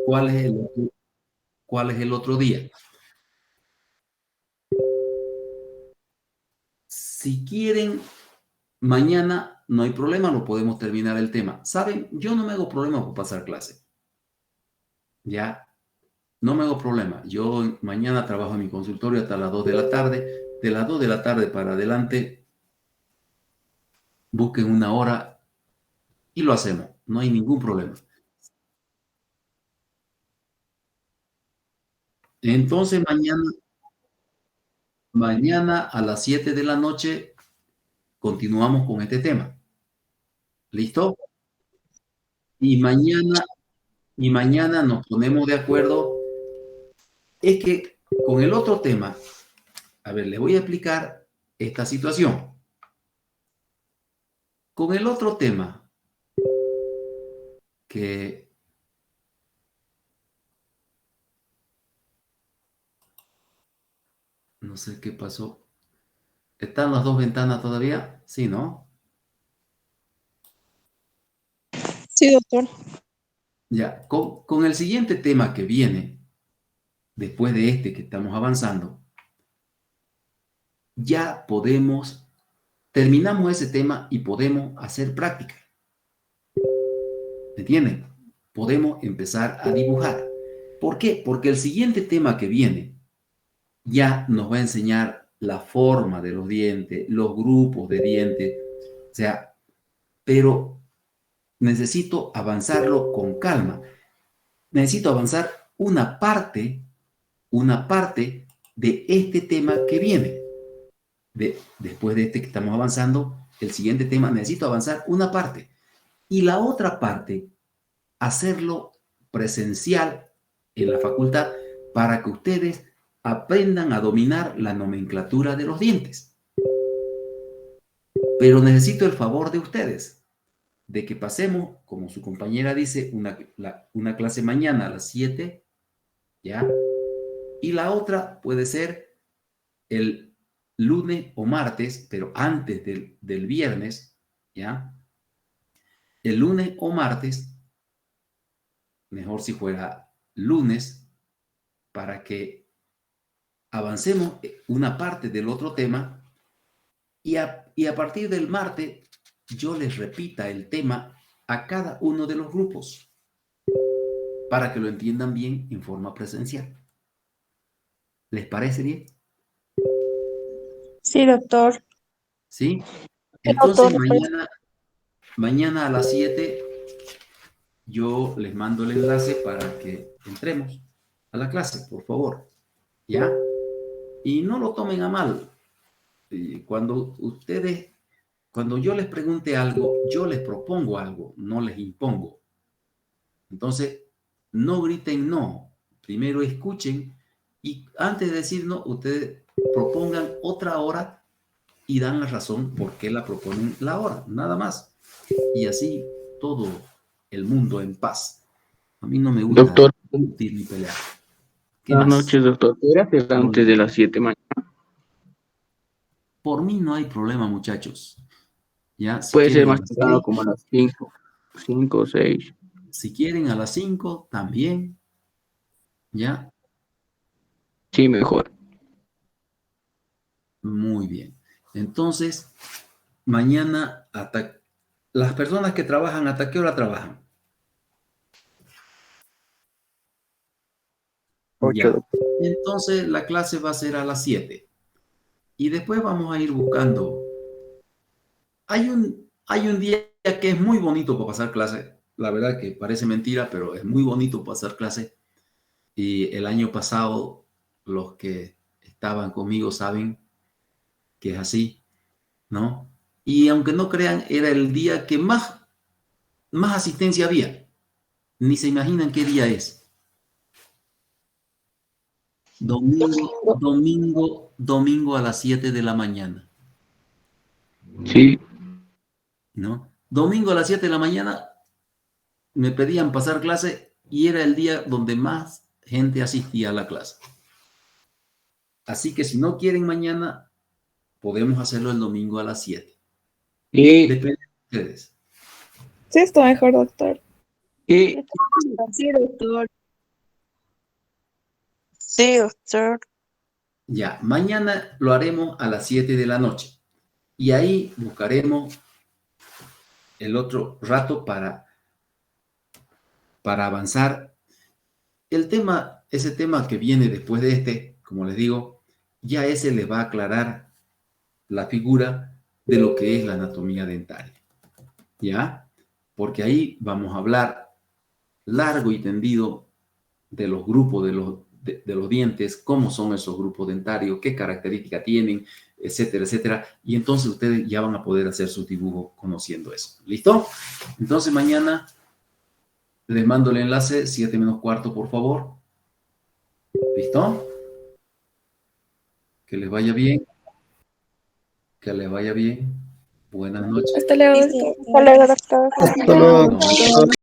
cuál es el otro día. Si quieren, mañana no hay problema, lo podemos terminar el tema. ¿Saben? Yo no me hago problema por pasar clase. Ya. No me hago problema. Yo mañana trabajo en mi consultorio hasta las 2 de la tarde. De las 2 de la tarde para adelante, busquen una hora y lo hacemos. No hay ningún problema. Entonces, mañana a las 7 de la noche continuamos con este tema. ¿Listo? Y mañana nos ponemos de acuerdo. Es que con el otro tema, a ver, les voy a explicar esta situación. Con el otro tema, que no sé qué pasó. ¿Están las 2 ventanas todavía? Sí, ¿no? Sí, doctor. Ya, con el siguiente tema que viene, después de este que estamos avanzando, ya terminamos ese tema y podemos hacer práctica. ¿Entienden? Podemos empezar a dibujar. ¿Por qué? Porque el siguiente tema que viene ya nos va a enseñar la forma de los dientes, los grupos de dientes, o sea, pero necesito avanzarlo con calma. Necesito avanzar una parte de este tema que viene. Después de este que estamos avanzando, el siguiente tema, necesito avanzar una parte. Y la otra parte, hacerlo presencial en la facultad para que ustedes aprendan a dominar la nomenclatura de los dientes. Pero necesito el favor de ustedes, de que pasemos, como su compañera dice, una clase mañana a las 7, ¿ya? Y la otra puede ser el lunes o martes, pero antes del viernes, ¿ya? El lunes o martes, mejor si fuera lunes, para que avancemos una parte del otro tema y a partir del martes yo les repita el tema a cada uno de los grupos para que lo entiendan bien en forma presencial. ¿Les parece bien? Sí, doctor. ¿Sí? Sí, Entonces doctor. mañana a las 7 yo les mando el enlace para que entremos a la clase, por favor. ¿Ya? Y no lo tomen a mal. Cuando yo les pregunte algo, yo les propongo algo, no les impongo. Entonces, no griten no. Primero escuchen y antes de decir no, ustedes propongan otra hora y dan la razón por qué la proponen la hora, nada más. Y así todo el mundo en paz. A mí no me gusta Doctor, discutir ni pelear. ¿Qué buenas más? noches, doctor. ¿Podría ser antes de las 7 mañana? Por mí no hay problema, muchachos. Ya, si Puede ser quieren a más las temprano, 6, como a las 5 o 6. si quieren a las 5, también. Ya, Sí, mejor. muy bien. Entonces, mañana, las personas que trabajan, ¿hasta qué hora trabajan? 8, Ya. doctor. Entonces, la clase va a ser a las 7. Y después vamos a ir buscando. Hay un día que es muy bonito para pasar clase. La verdad que parece mentira, pero es muy bonito pasar clase. Y el año pasado, los que estaban conmigo saben que es así, ¿no? Y aunque no crean, era el día que más asistencia había. Ni se imaginan qué día es. Domingo a las 7 de la mañana, Sí, ¿no? Domingo a las 7 de la mañana me pedían pasar clase y era el día donde más gente asistía a la clase. Así que si no quieren mañana, podemos hacerlo el domingo a las 7. y, Depende de ustedes. Sí, está mejor, doctor. y Sí, doctor. Sí, doctor. Ya, mañana lo haremos a las 7 de la noche. Y ahí buscaremos el otro rato para avanzar. Ese tema que viene después de este, como les digo, ya ese les va a aclarar la figura de lo que es la anatomía dentaria. ¿Ya? Porque ahí vamos a hablar largo y tendido de los grupos de los dientes, cómo son esos grupos dentarios, qué características tienen, etcétera, etcétera. Y entonces ustedes ya van a poder hacer sus dibujos conociendo eso. ¿Listo? Entonces mañana les mando el enlace 7 menos cuarto, por favor. ¿Listo? Que les vaya bien. Que les vaya bien. Buenas noches. Hasta luego, Sí, doctor. Hasta luego, doctor. hasta Hasta luego, luego. doctor.